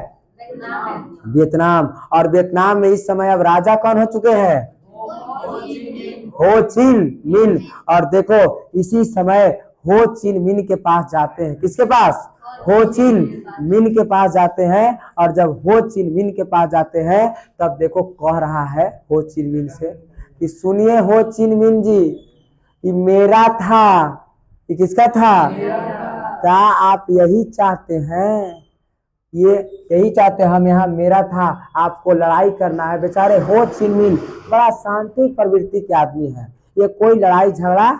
वियतनाम। और वियतनाम में इस समय अब राजा कौन हो चुके हैं? हो चिन मिन। और देखो इसी समय हो चिन मिन के पास जाते हैं। किसके पास? हो चिन मिन के पास जाते हैं। और जब हो चिन मिन के पास जाते हैं तब देखो कह रहा है हो चिन मिन से कि सुनिए हो चिन मिन जी, कि मेरा था, ये किसका था? क्या आप यही चाहते हैं? ये यही चाहते हैं हम, यहाँ मेरा था, आपको लड़ाई करना है। बेचारे हो चिन मिन बड़ा शांति प्रवृत्ति के आदमी है, ये कोई लड़ाई झगड़ा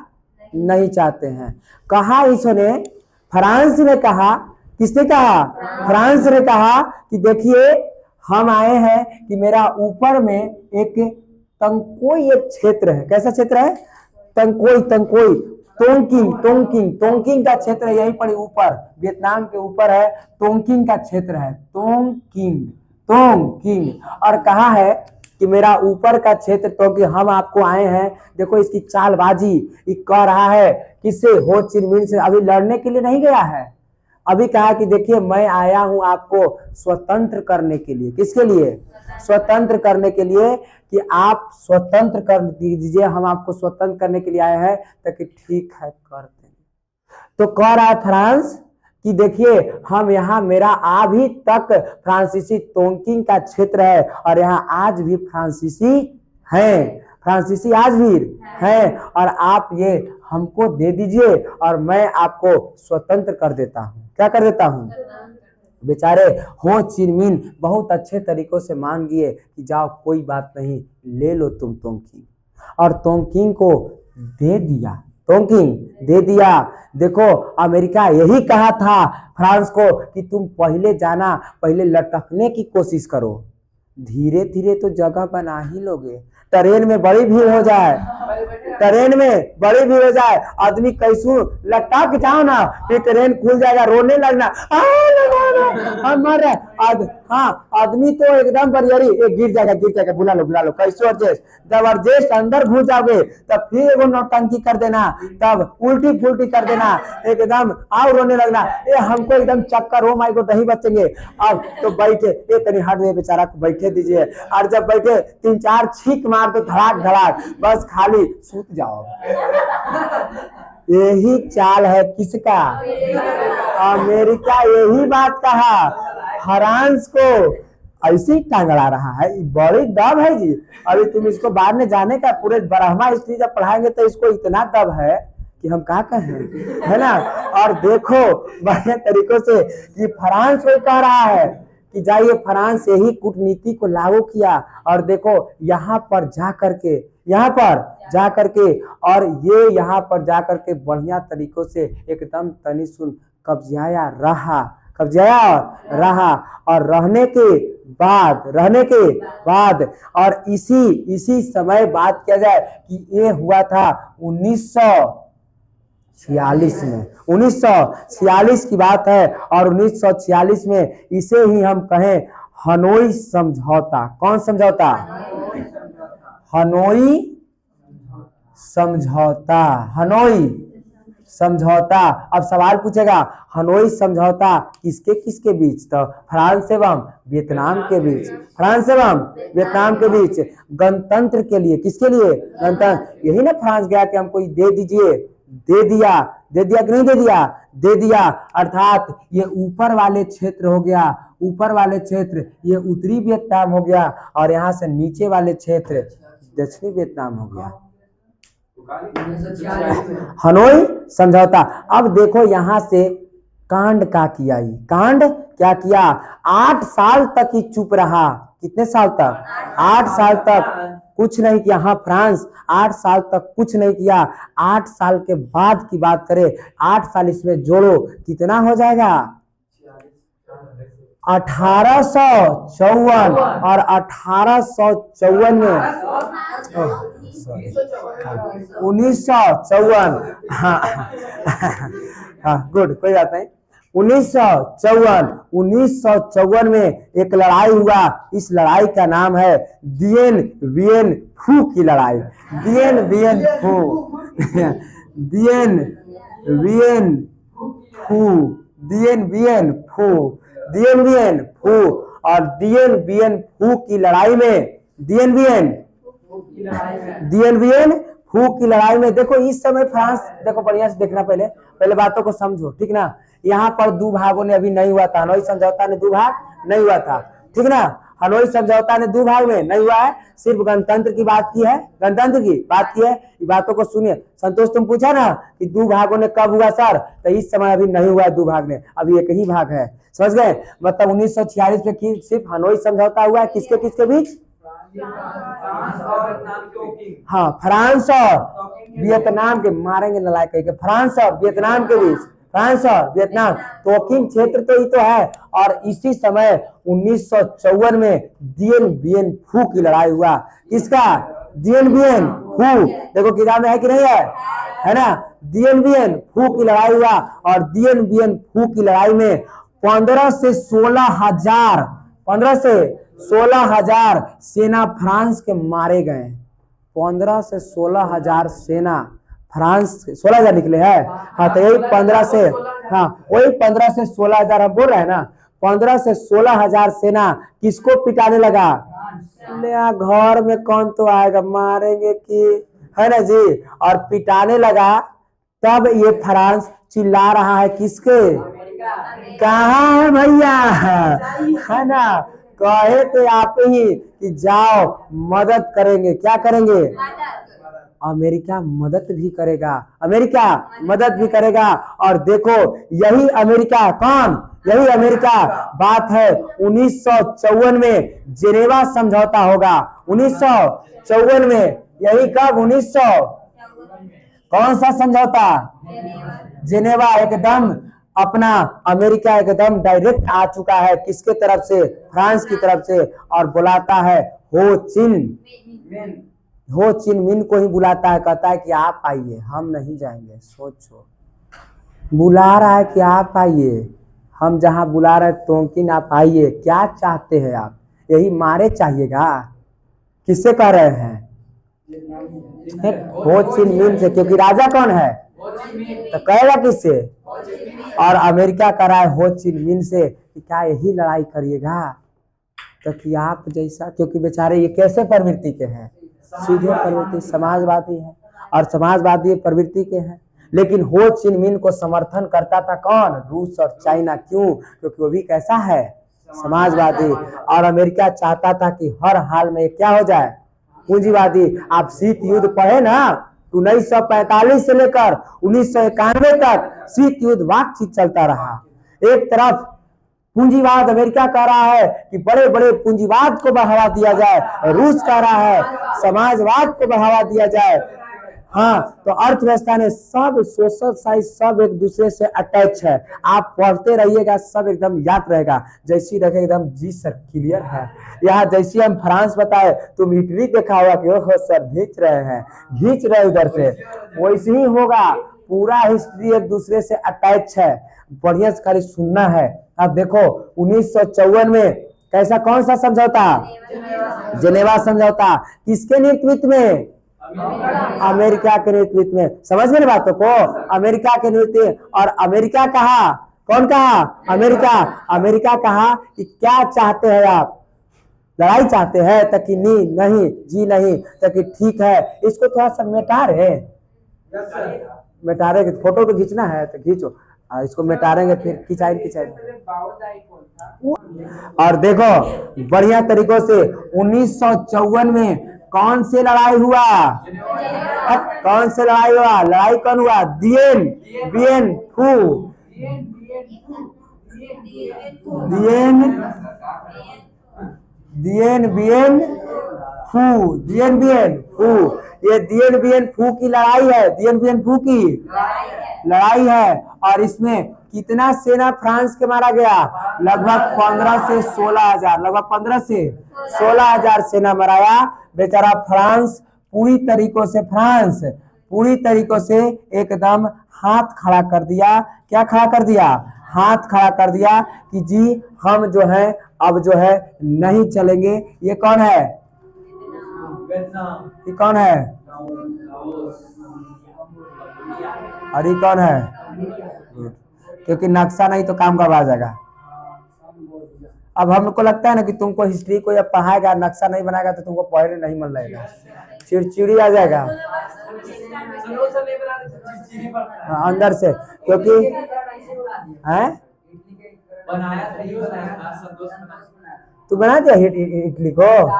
नहीं चाहते हैं। कहा इसने, फ्रांस ने कहा, किसने कहा? फ्रांस ने कहा कि देखिए हम आए हैं कि मेरा ऊपर में एक तंकोई एक क्षेत्र है। कैसा क्षेत्र है? तंकोई, तंकोई, तोंकिंग, तोंकिंग, तोंकिंग का क्षेत्र यहीं पर ऊपर वियतनाम के ऊपर है, तोंकिंग का क्षेत्र है, तोंकिंग, तोंकिंग। और कहा है कि मेरा ऊपर का क्षेत्र, क्योंकि हम आपको आए हैं। देखो इसकी चालबाजी, ये कह रहा है किससे? हो चिन मिन से। अभी लड़ने के लिए नहीं गया है, अभी कहा कि देखिए मैं आया हूं आपको स्वतंत्र करने के लिए। किसके लिए? स्वतंत्र करने के लिए, कि आप स्वतंत्र कर दीजिए, हम आपको स्वतंत्र करने के लिए आए हैं। ताकि ठीक है कर देंगे। तो कह रहा है फ्रांस कि देखिए हम यहाँ, मेरा अभी तक फ्रांसीसी तोंकिंग का क्षेत्र है और यहाँ आज भी फ्रांसीसी हैं, फ्रांसीसी आज भी हैं, और आप ये हमको दे दीजिए और मैं आपको स्वतंत्र कर देता हूँ। क्या कर देता हूँ? बेचारे हो चिन मिन बहुत अच्छे तरीकों से मान गए कि जाओ कोई बात नहीं, ले लो तुम तोंकिंग। और तोंकिंग को दे दिया, तोंकिंग दे दिया। देखो अमेरिका यही कहा था फ्रांस को कि तुम पहले जाना, पहले लटकने की कोशिश करो, धीरे धीरे तो जगह बना ही लोगे। ट्रेन में बड़ी भीड़ हो जाए, ट्रेन में बड़ी भीड़ हो जाए, आदमी कैसू लटक जाओ ना, फिर ट्रेन खुल जाएगा, रोने लगना, हम मर रहे। हाँ आदमी तो एकदम बरियरी, गिर जाएगा, बुला लो कैसो एडजस्ट। जब एडजस्ट अंदर घुस जाओगे तब फिर एगो नौटंकी कर देना, तब उल्टी फुल्टी कर देना, एकदम आओ रोने लगना, ये हमको एकदम चक्कर हो, माई को नहीं बचेंगे। अब तो बैठे, ये तनी हट गए, बेचारा को बैठे दीजिए। और जब बैठे 3-4 छींक मार दो, धड़ाक धड़ाक, बस खाली सूत जाओ। यही चाल है किसका? अमेरिका यही बात कहा फ्रांस को, ऐसे ही टांगड़ा रहा है। बड़ी दब है जी। अभी तुम इसको बाद में जाने का, पूरे ब्रह्मा हिस्ट्री जब पढ़ाएंगे तो इसको इतना दब है कि हम क्या कहें, है ना। और देखो बढ़िया तरीकों से कि फ्रांस को कह रहा है कि जाइए फ्रांस यही कूटनीति को लागू किया, और देखो यहाँ पर जा करके और ये यहाँ पर जा करके बढ़िया तरीकों से एकदम तनी सुन कब्जाया रहा और रहने के बाद और इसी समय बात किया जाए कि ये हुआ था 1946 की बात है। और 1946 में इसे ही हम कहें हनोई समझौता। कौन समझौता? हनोई समझौता। अब सवाल पूछेगा हनोई समझौता किसके किसके बीच? तो फ्रांस एवं वियतनाम के बीच गणतंत्र के लिए। किसके लिए? गणतंत्र। यही ना फ्रांस गया कि हमको दे दीजिए, दे दिया कि नहीं दे दिया। अर्थात ये ऊपर वाले क्षेत्र हो गया, ये उत्तरी वियतनाम हो गया, और यहाँ से नीचे वाले क्षेत्र दक्षिणी वियतनाम हो गया। हनोई समझौता। अब देखो यहाँ से कांड क्या किया? 8 साल तक ही चुप रहा। कितने साल तक? 8 साल तक कुछ नहीं किया। हाँ, फ्रांस 8 साल तक कुछ नहीं किया। 8 साल के बाद की बात करें, 8 साल इसमें जोड़ो कितना हो जाएगा? 1854। और 1854 में 1954। हाँ गुड, कोई बात नहीं। 1954 में एक लड़ाई हुआ। इस लड़ाई का नाम है दिएन बिएन फू की लड़ाई। दिएन बिएन फू। और दिएन बिएन फू की लड़ाई में दिएन बिएन फू की लड़ाई में देखो इस समय फ्रांस, देखो बढ़िया से देखना, पहले बातों को समझो, ठीक ना। यहाँ पर दो भागों ने अभी नहीं हुआ था। हनोई समझौता ने दो भाग नहीं हुआ था, ठीक ना। हनोई समझौता ने दो भाग में नहीं हुआ है, सिर्फ गणतंत्र की बात की है। ये बातों को सुनिए। संतोष, तुम पूछा ना कि दो भागों ने कब हुआ सर, तो इस समय अभी नहीं हुआ है दो भाग में, अभी एक ही भाग है। समझ गए? मतलब 1946 में सिर्फ हनोई समझौता हुआ है। किसके किसके बीच? हाँ, फ्रांस और वियतनाम के। मारेंगे नलायक कह के। फ्रांस और वियतनाम के बीच। तोकिंग क्षेत्र तो ही तो है। और इसी समय 1954 में दिएन बिएन फू की लड़ाई हुआ। किसका? दिएन बिएन फू। देखो किताब में है कि नहीं है ना। दिएन बिएन फू की लड़ाई हुआ, और दिएन बिएन फू की लड़ाई में 15 से 16 हजार सेना फ्रांस के मारे गए। 15 से 16 हजार सेना फ्रांस, 16 हजार निकले हैं। हाँ, तो यही 15 से, हाँ वही 15 से 16 हजार हम बोल रहे हैं ना। 15 से 16 हजार सेना किसको पिटाने लगा? घर में कौन तो आएगा, मारेंगे कि, है ना जी। और पिटाने लगा, तब ये फ्रांस चिल्ला रहा है किसके? कहाँ है भैया, है ना। कहे थे आप ही कि जाओ मदद करेंगे। क्या करेंगे? अमेरिका मदद भी करेगा। और देखो यही अमेरिका, कौन? यही अमेरिका। बात है 1954 में जेनेवा समझौता होगा। 1954 में, यही कब? 1900, कौन सा समझौता? जेनेवा। एकदम अपना अमेरिका एकदम डायरेक्ट आ चुका है। किसके तरफ से? फ्रांस की तरफ से। और बुलाता है हो चिन मिन को ही बुलाता है। कहता है कि आप आइए, हम नहीं जाएंगे। सोचो, बुला रहा है कि आप आइए, हम जहां बुला रहे तोकिन आप आइए। क्या चाहते हैं आप? यही मारे चाहिएगा? किससे कह रहे हैं? हो चिन मिन से, क्योंकि राजा कौन है? तो कहेगा किससे? और अमेरिका कर रहा है हो चिन मिन से कि क्या यही लड़ाई करिएगा? तो कि आप जैसा, क्योंकि बेचारे ये कैसे प्रवृत्ति के हैं? सीधे प्रवृत्ति, समाजवादी है, और समाजवादी प्रवृत्ति के हैं। लेकिन हो चिन मिन को समर्थन करता था कौन? रूस और चाइना। क्यों? क्योंकि वो भी कैसा है? समाजवादी। और अमेरिका चाहता था कि हर हाल में क्या हो जाए? पूंजीवादी। आप शीत युद्ध पढ़े ना, तो 1945 से लेकर 1991 तक शीत युद्ध बातचीत चलता रहा। एक तरफ पूंजीवाद अमेरिका कह रहा है कि बड़े बड़े पूंजीवाद को बढ़ावा दिया जाए, रूस कह रहा है समाजवाद को बढ़ावा दिया जाए। हाँ, तो अर्थव्यवस्था ने सब सोशल साइंस सब एक दूसरे से अटैच है। आप पढ़ते रहिएगा, सब एकदम याद रहेगा। जैसी रखे एकदम जी सर क्लियर है। यहाँ जैसी हम फ्रांस बताए, तुम इटली देखा होगा कि ओहो सर खींच रहे हैं, खींच रहे उधर से, वैसे ही होगा। पूरा हिस्ट्री एक दूसरे से अटैच है, बढ़िया से खाली सुनना है। अब देखो 1954 में कैसा, कौन सा समझौता, जेनेवा समझौता, किसके नेतृत्व में, अमेरिका के नेतृत्व में। समझ गए बातों को, अमेरिका के नेतृत्व। और अमेरिका कहा, कौन कहा, अमेरिका। अमेरिका कहा कि क्या चाहते हैं आप, लड़ाई चाहते हैं, ताकि नहीं जी नहीं, ताकि ठीक है। इसको थोड़ा सा मिटा रहे, फोटो तो खींचना है तो खींचो, इसको मिटारेंगे फिर खिंचाएंगे। और देखो बढ़िया तरीकों से 1954 में कौन से लड़ाई हुआ, कौन से लड़ाई हुआ, लड़ाई कौन हुआ, दिएन बिएन फू, दिएन बिएन फू, दिएन बिएन फू। ये दिएन बिएन फू की लड़ाई है, दिएन बिएन फू की लड़ाई है। और इसमें कितना सेना फ्रांस के मारा गया, लगभग 15 से 16,000, लगभग 15 से 16,000 सेना मराया। बेचारा फ्रांस पूरी तरीकों से एकदम हाथ खड़ा कर दिया। क्या खड़ा कर दिया, हाथ खड़ा कर दिया कि जी हम जो है अब जो है नहीं चलेंगे। ये कौन है, ये कौन है, और ये कौन है, क्योंकि नक्शा नहीं तो काम करवा जाएगा। अब हमको लगता है ना कि तुमको हिस्ट्री को जब पढ़ाएगा, नक्शा नहीं बनाएगा तो तुमको पढ़ने नहीं मन लगेगा, चिड़चिड़ी आ जाएगा अंदर से, क्योंकि है तू बना दिया इडली को,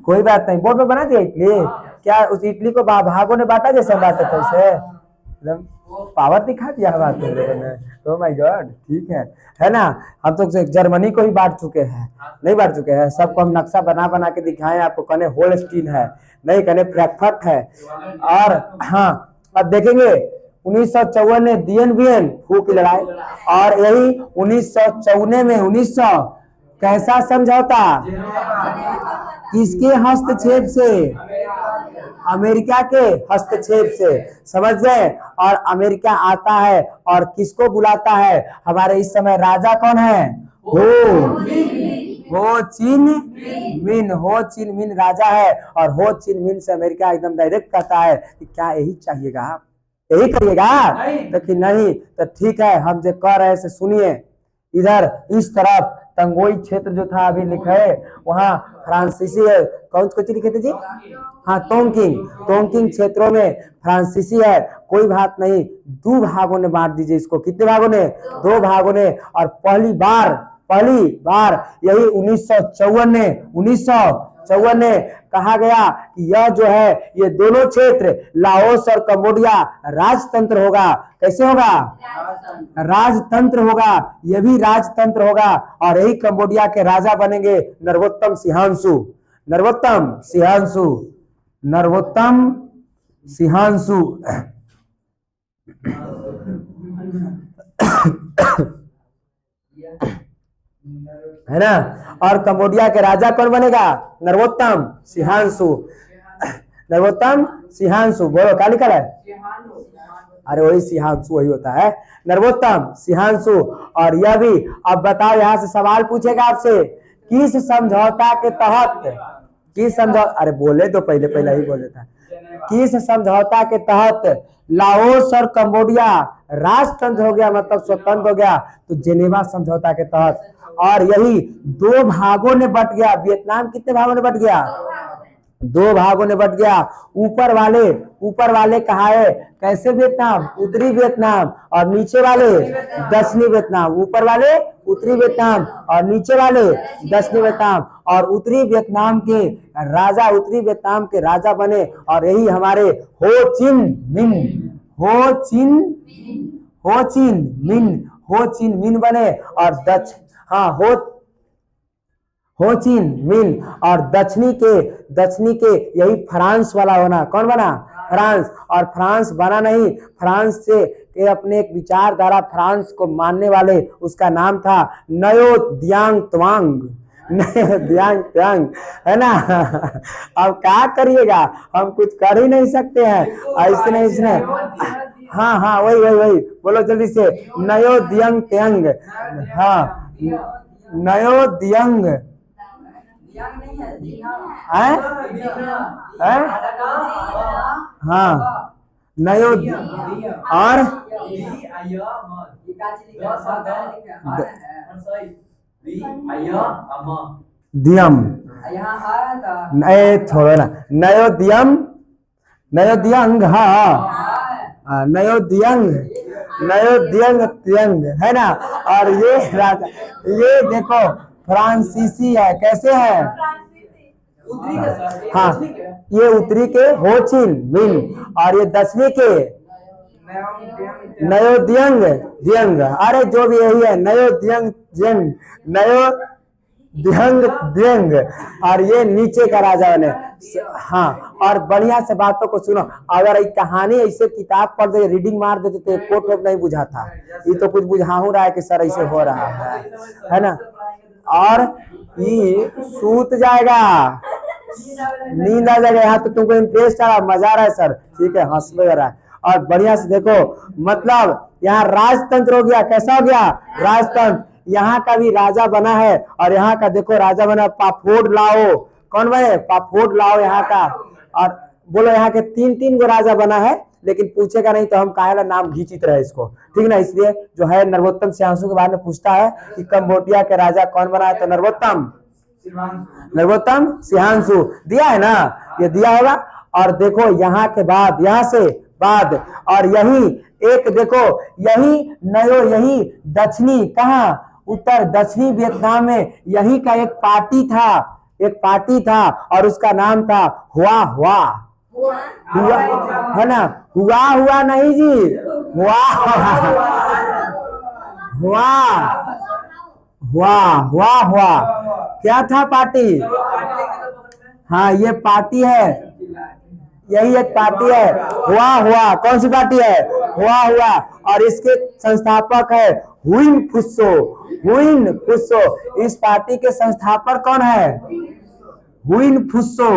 कोई बात नहीं, बोर्ड में बना दिया इडली। क्या उस इडली को भागों ने बांटा जैसे बांटे थे उसे, एकदम पावर दिखा दिया बात ने। ओह माय गॉड, ठीक है ना। हम तो जर्मनी को ही बांट चुके हैं, नहीं बांट चुके हैं, सबको हम नक्शा बना बना के दिखाएं आपको। कहने होलस्टीन है, नहीं कहने फ्रैंकफर्ट है। और हाँ, अब देखेंगे 1954 में दिएन बिएन फू की लड़ाई, और यही 1954 में 1900 कैसा समझौता, किसके हस्तक्षेप से, अमेरिका के हस्तक्षेप से, समझ गए। और अमेरिका आता है और किसको बुलाता है, हमारे इस समय राजा कौन है, हो चिन मिन राजा है। और हो चिन मिन से अमेरिका एकदम डायरेक्ट कहता है कि क्या यही चाहिएगा, यही करिएगा, लेकिन नहीं तो ठीक है, हम जो कह रहे हैं सुनिए। इधर इस तरफ तंगोई क्षेत्र जो था अभी लिखे, वहाँ फ्रांसीसी है, कौन सी लिखे थे जी, हाँ तोंगकिंग क्षेत्रों में फ्रांसीसी है। कोई बात नहीं, 2 भागों ने बांट दीजिए इसको। कितने भागों ने, 2 भागों ने। और पहली बार यही 1954 ने कहा गया कि यह जो है ये दोनों क्षेत्र लाओस और कंबोडिया राजतंत्र होगा। कैसे होगा, राजतंत्र होगा, यह भी राजतंत्र होगा। और यही कंबोडिया के राजा बनेंगे नरोत्तम सिंहांशु। है ना। और कंबोडिया के राजा कौन बनेगा, नरोत्तम सिंहांशु। बोलो क्या लिखा है, अरे वही सिंहांशु वही होता है, नरोत्तम सिंहांशु। और यह भी, अब बताओ यहाँ से सवाल पूछेगा आपसे, किस समझौता के तहत, किस समझौता, अरे बोले तो पहले ही बोल देता, किस समझौता के तहत लाओस और कंबोडिया राजतंत्र हो गया, मतलब स्वतंत्र हो गया, तो जेनेवा समझौता के तहत। और यही 2 भागों ने बट गया, वियतनाम कितने भागों ने बट गया, दो भागों में बट गया। ऊपर वाले कहा है कैसे वियतनाम, उत्तरी वियतनाम, और नीचे वाले दक्षिणी वियतनाम। ऊपर वाले उत्तरी वियतनाम और नीचे वाले दक्षिणी वियतनाम। और उत्तरी वियतनाम के राजा बने, और यही हमारे हो चिन मिन हो चिन मिन बने। और हाँ हो चिन मिन। और दक्षिणी के यही फ्रांस वाला होना। कौन बना, फ्रांस। और फ्रांस बना नहीं, फ्रांस से ये अपने एक विचारधारा फ्रांस को मानने वाले, उसका नाम था नयो दियांग त्वांग। दियांग त्वांग है ना। अब क्या करिएगा, हम कुछ कर ही नहीं सकते हैं ऐसे नहीं इसने। हाँ वही बोलो जल्दी से, नयो दियंग त्यांग। हाँ नयो दियंग हाँ नयो और दियम छोड़ो ना, नयो दियंग। हाँ नयो दियंग त्यंग है ना। और ये राजा, ये देखो फ्रांसीसी है, कैसे है। हाँ ये उत्तरी के हो चिन मिन, और ये दक्षिणी के नयो दियंग। अरे जो भी यही है, नयो दियंग। और ये नीचे का राजा बने। हाँ और बढ़िया से बातों को सुनो। अगर एक कहानी ऐसे किताब पढ़ दे, रीडिंग मार देते तो कोट नहीं बुझाता। ये तो कुछ बुझाऊ रहा है कि सर ऐसे हो रहा है ना। और ये सूत जाएगा, नींद आ जाएगा। यहाँ तो तुमको इंटरेस्ट आ रहा, मजा आ रहा है सर, ठीक है, हंस रहा है। और बढ़िया से देखो, मतलब यहाँ राजतंत्र हो गया। कैसा हो गया, राजतंत्र। यहाँ का भी राजा बना है, और यहाँ का देखो राजा बना पाफोड लाओ। कौन बने, पाफोड लाओ यहाँ का। और बोलो यहाँ के 3 गो राजा बना है, लेकिन पूछेगा नहीं तो हम काहे नाम घींचित रहे इसको, ठीक ना। इसलिए जो है नरोत्तम सिंहासू के बारे में पूछता है कि कंबोडिया के राजा कौन बना है, तो नरोत्तम सिंहासू दिया है ना, ये दिया होगा। और देखो यहाँ के बाद, यहाँ से बाद, और यही एक देखो, यही दक्षिणी, कहाँ, उत्तर दक्षिणी वियतनाम में यही का एक पार्टी था, और उसका नाम था हुआ है ना। हुआ नहीं जी, हुआ क्या था पार्टी। हाँ ये पार्टी है, यही एक पार्टी है, हुआ। कौन सी पार्टी है, हुआ। और इसके संस्थापक है हुइन फुस्सो। इस पार्टी के संस्थापक कौन है, हुइन फुस्सो।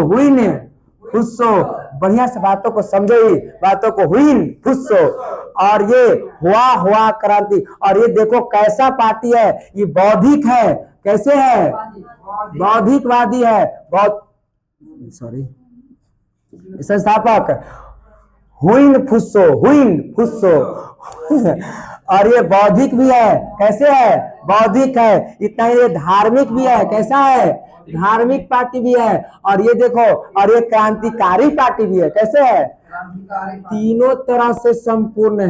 बढ़िया से बातों को समझो, बातों को, हुइन फुस्सो। और ये हुआ क्रांति। और ये देखो कैसा पार्टी है, ये बौद्धिक है। कैसे है, बौद्धिकवादी है। संस्थापक हुइन फुस्सो। और ये बौद्धिक भी है। कैसे है, बौद्धिक है। इतना ये धार्मिक भी है। कैसा है, धार्मिक पार्टी भी है। और ये देखो, और ये क्रांतिकारी पार्टी भी है। कैसे है, तीनों तरह से संपूर्ण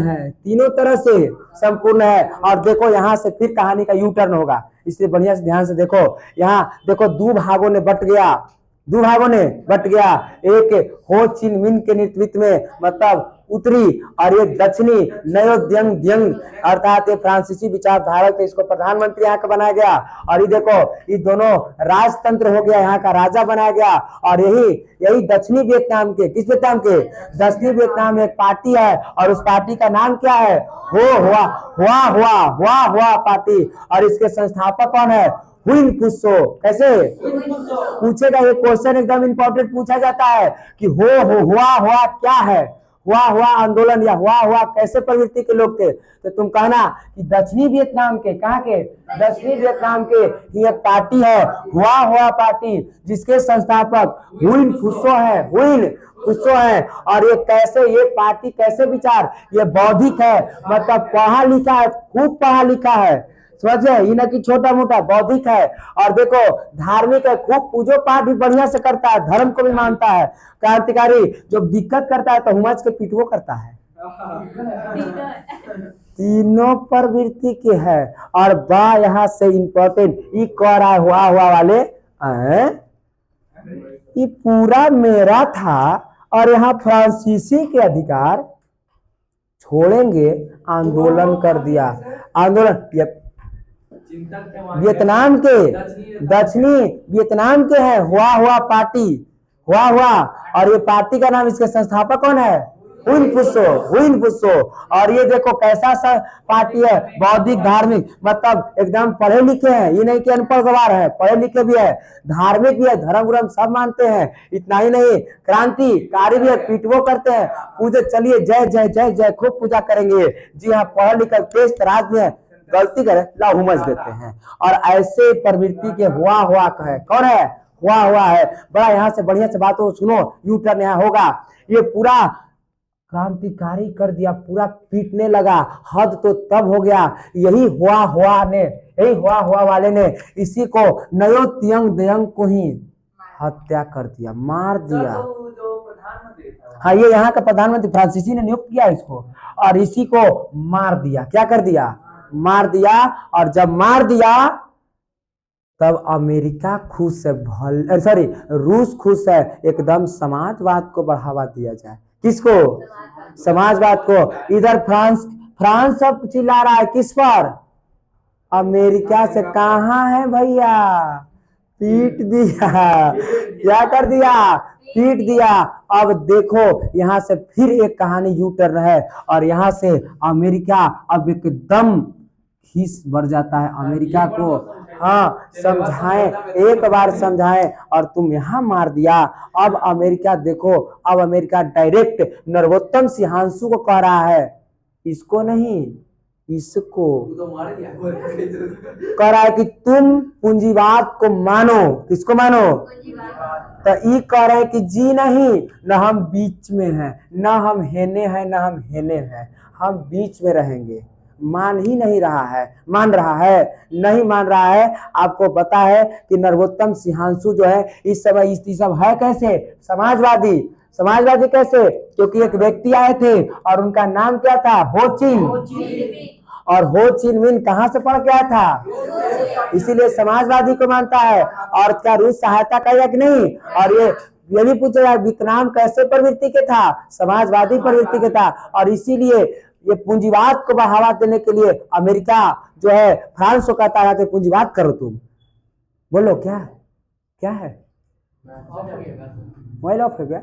है। और देखो यहाँ से फिर कहानी का यू टर्न होगा, इसलिए बढ़िया से ध्यान से देखो। यहाँ देखो दो भागों ने बट गया। एक हो चिन मिन के नेतृत्व में, मतलब उत्तरी, और ये दक्षिणी नयो दियंग अर्थात ये फ्रांसीसी विचारधारा थे, इसको प्रधानमंत्री यहाँ का बनाया गया। और ये देखो ये दोनों राजतंत्र हो गया, यहाँ का राजा बनाया गया। और यही दक्षिणी वियतनाम के, किस वियतनाम के, दक्षिणी वियतनाम में एक पार्टी है, और उस पार्टी का नाम क्या है, हुआ पार्टी। और इसके संस्थापक कौन है, हुइन फुस्सो। कैसे पूछेगा, ये क्वेश्चन एकदम इंपॉर्टेंट पूछा जाता है कि हुआ क्या है, हुआ आंदोलन या हुआ कैसे प्रवृत्ति के लोग थे। तो तुम कहना कि दक्षिणी वियतनाम के, कहाँ के, दक्षिणी वियतनाम के ही एक पार्टी है, हुआ पार्टी, जिसके संस्थापक हुइन फुस्सो है। और ये कैसे, ये पार्टी कैसे विचार, ये बौद्धिक है, मतलब पढ़ा लिखा है, खूब पढ़ा लिखा है, समझे, ये ना कि छोटा मोटा बौद्धिक है और देखो धार्मिक है, खूब पूजो पाठ भी बढ़िया से करता है, धर्म को भी मानता है। क्रांतिकारी जो दिक्कत करता है तो हुमायूं के पीटवो करता है। तीनों प्रवृत्ति के है। और बा यहाँ से इंपॉर्टेंट ये कह रहा है हुआ वाले ये पूरा मेरा था और यहाँ फ्रांसीसी के अधिकार छोड़ेंगे, आंदोलन कर दिया। आंदोलन वियतनाम के दक्षिणी वियतनाम के है हुआ पार्टी हुआ और ये पार्टी का नाम, इसके संस्थापक कौन है? हुइन फुसो। और ये देखो कैसा सा पार्टी है, बौद्धिक धार्मिक, मतलब एकदम पढ़े लिखे हैं, ये नहीं कि अनपढ़ गवार है, पढ़े लिखे भी है, धार्मिक भी है, धर्म सब मानते हैं। इतना ही नहीं, क्रांतिकारी भी है, पीटवो करते हैं, पूजे चलिए जय जय जय जय खूब पूजा करेंगे। जी हाँ, पढ़ लिखा तेज तराज में है, गलती करे ला हुमस देते हैं। और ऐसे प्रवृत्ति के हुआ है, कौन है? हुआ है। बड़ा यहाँ से बढ़िया से बात हो, सुनो, यू टर्न यहाँ होगा। ये पूरा क्रांतिकारी कर दिया, पूरा पीटने लगा, हद तो तब हो गया। यही हुआ वाले ने इसी को नयो तियंग दयंग को ही हत्या कर दिया, मार दिया। हाँ, ये यहाँ का प्रधानमंत्री फ्रांसीसी ने नियुक्त किया इसको और इसी को मार दिया। क्या कर दिया? मार दिया। और जब मार दिया तब अमेरिका खुश है, सॉरी रूस खुश है, एकदम समाजवाद को बढ़ावा दिया जाए। किसको? समाजवाद को। इधर फ्रांस सब चिल्ला रहा है किस पर? अमेरिका से। कहाँ है भैया? पीट दिया। क्या कर दिया? पीट दिया। अब देखो यहाँ से फिर एक कहानी यू टर्न है और यहाँ से अमेरिका अब एकदम खीस बढ़ जाता है अमेरिका को। हाँ, समझाएं, एक बार समझाएं और तुम यहाँ मार दिया। अब अमेरिका देखो, अब अमेरिका डायरेक्ट नरोत्तम सिंहांशु को कह रहा है, इसको नहीं इसको कह रहा है कि तुम पूंजीवाद को मानो। किसको मानो? तो ये कह रहे हैं कि जी नहीं, न हम बीच में हैं, न हम हेने हैं, न हम हेने हैं, हम बीच में रहेंगे। मान ही नहीं रहा है, मान रहा है नहीं मान रहा है। आपको पता है कि नरोत्तम सिंहांशु जो है इस समय सब है कैसे? समाजवादी। समाजवादी कैसे? क्योंकि एक व्यक्ति आए थे और उनका नाम क्या था? हो चिन। और हो चिन मिन कहाँ से पढ़ के आया था? इसीलिए समाजवादी को मानता है। और क्या रूस सहायता करेगा कि नहीं? और ये भी पूछेगा वियतनाम कैसे प्रवृत्ति के था? समाजवादी प्रवृत्ति के था। और इसीलिए ये पूंजीवाद को बढ़ावा देने के लिए अमेरिका जो है फ्रांस को कहता है कि पूंजीवाद करो। तुम बोलो क्या क्या है? मोबाइल ऑफ हो गया?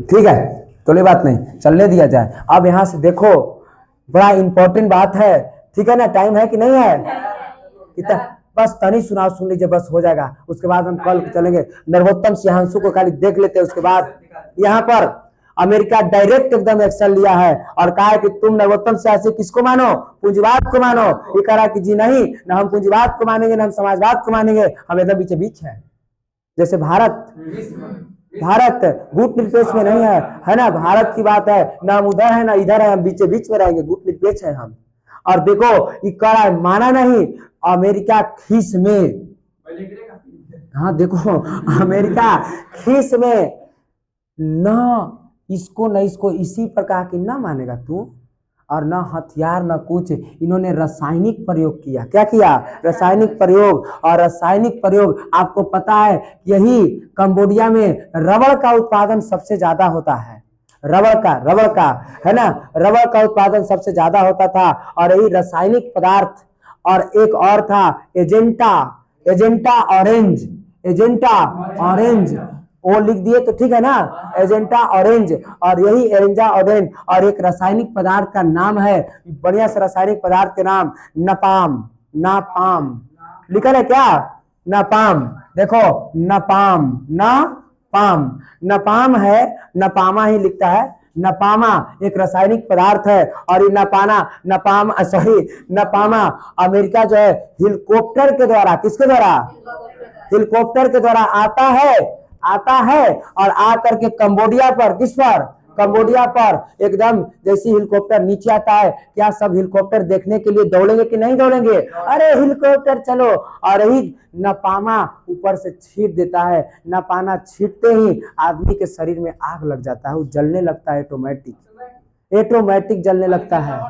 ठीक है, तो ये बात नहीं, चलने दिया जाए। अब यहाँ से देखो, बड़ा इंपॉर्टेंट बात है, ठीक है ना? टाइम है कि नहीं है? कितना? बस तनी सुन लीजिए, बस हो जाएगा। उसके बाद हम कल चलेंगे। नरोत्तम सिंहांशु को खाली देख लेते हैं। उसके बाद यहाँ पर अमेरिका डायरेक्ट एकदम एक्शन लिया है और कहा है कि तुम नरोत्तम सिंहांशु किसको मानो? पूंजीवाद को मानो। ये कह रहा कि जी नहीं, न हम पूंजीवाद को मानेंगे, न हम समाजवाद को मानेंगे, हम एकदम बीच बीच है। जैसे भारत गुट निरपेक्ष में नहीं है ना? भारत की बात है, ना हम उधर है ना इधर है, हम बीचे बीच में रहेंगे, गुट निरपेक्ष है हम। और देखो ये कह रहा है, माना नहीं अमेरिका खीस में। हाँ देखो, अमेरिका खीस में न इसको न इसको इसी प्रकार की न मानेगा तू, और न हथियार न कुछ। इन्होंने रासायनिक प्रयोग किया। क्या किया? रासायनिक प्रयोग। और रासायनिक प्रयोग आपको पता है, यही कंबोडिया में रबड़ का उत्पादन सबसे ज्यादा होता है। रबड़ का है ना, रबड़ का उत्पादन सबसे ज्यादा होता था। और यही रासायनिक पदार्थ, और एक और था एजेंटा ऑरेंज, वो लिख दिए तो ठीक है ना, एजेंटा ऑरेंज। और यही एजेंटा ऑरेंज और एक रासायनिक पदार्थ का नाम है, बढ़िया से रासायनिक पदार्थ के नाम नापाम लिखा है। क्या? नापाम। देखो नपाम है, नपामा ही लिखता है। नपामा एक रासायनिक पदार्थ है। और ये नपामा अमेरिका जो है हेलीकॉप्टर के द्वारा, किसके द्वारा? हेलीकॉप्टर के द्वारा आता है और आ करके कंबोडिया पर, किस पर? कंबोडिया पर एकदम जैसे हेलीकॉप्टर नीचे आता है, क्या सब हेलीकॉप्टर देखने के लिए दौड़ेंगे कि नहीं दौड़ेंगे? अरे हेलीकॉप्टर चलो। और यही नपामा ऊपर से छीट देता है, नपाना छीटते ही आदमी के शरीर में आग लग जाता है, वो जलने लगता है, ऑटोमेटिक जलने लगता है।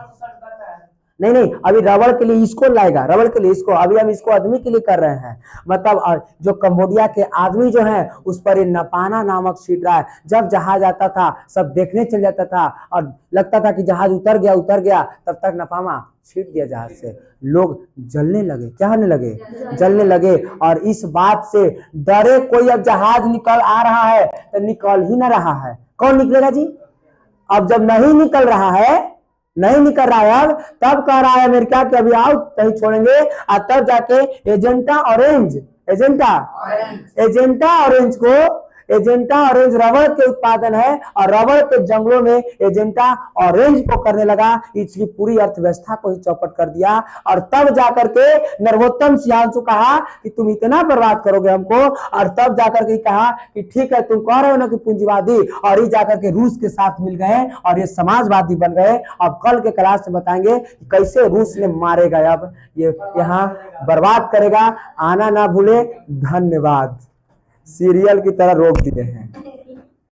नहीं नहीं, अभी रबड़ के लिए इसको लाएगा, रबड़ के लिए इसको, अभी हम इसको आदमी के लिए कर रहे हैं। मतलब जो कंबोडिया के आदमी जो है उस पर ये नपाना नामक छीट रहा है। जब जहाज आता था सब देखने चल जाता था और लगता था कि जहाज उतर गया, तब तक नपामा छीट दिया जहाज से। लोग जलने लगे, क्या होने लगे? जलने लगे। और इस बात से डरे कोई, अब जहाज निकल आ रहा है तो निकल ही ना रहा है, कौन निकलेगा जी? अब जब नहीं निकल रहा है, नहीं निकल रहा है, अब तब कह रहा है अमेरिका कि अभी आओ कहीं छोड़ेंगे, और तब जाके एजेंटा ऑरेंज रबड़ के उत्पादन है और रबड़ के जंगलों में एजेंटा ऑरेंज को करने लगा, इसकी पूरी अर्थव्यवस्था को ही चौपट कर दिया। और तब जाकर के नरोत्तम सिंह को कहा कि तुम इतना बर्बाद करोगे हमको, और तब जाकर के कहा कि ठीक है तुम कह रहे हो ना कि पूंजीवादी, और ये जाकर के रूस के साथ मिल गए और ये समाजवादी बन गए। अब कल के क्लास में बताएंगे कि कैसे रूस ने मारेगा, अब ये यहाँ बर्बाद करेगा। आना ना भूले। धन्यवाद। सीरियल की तरह रोक दिए हैं।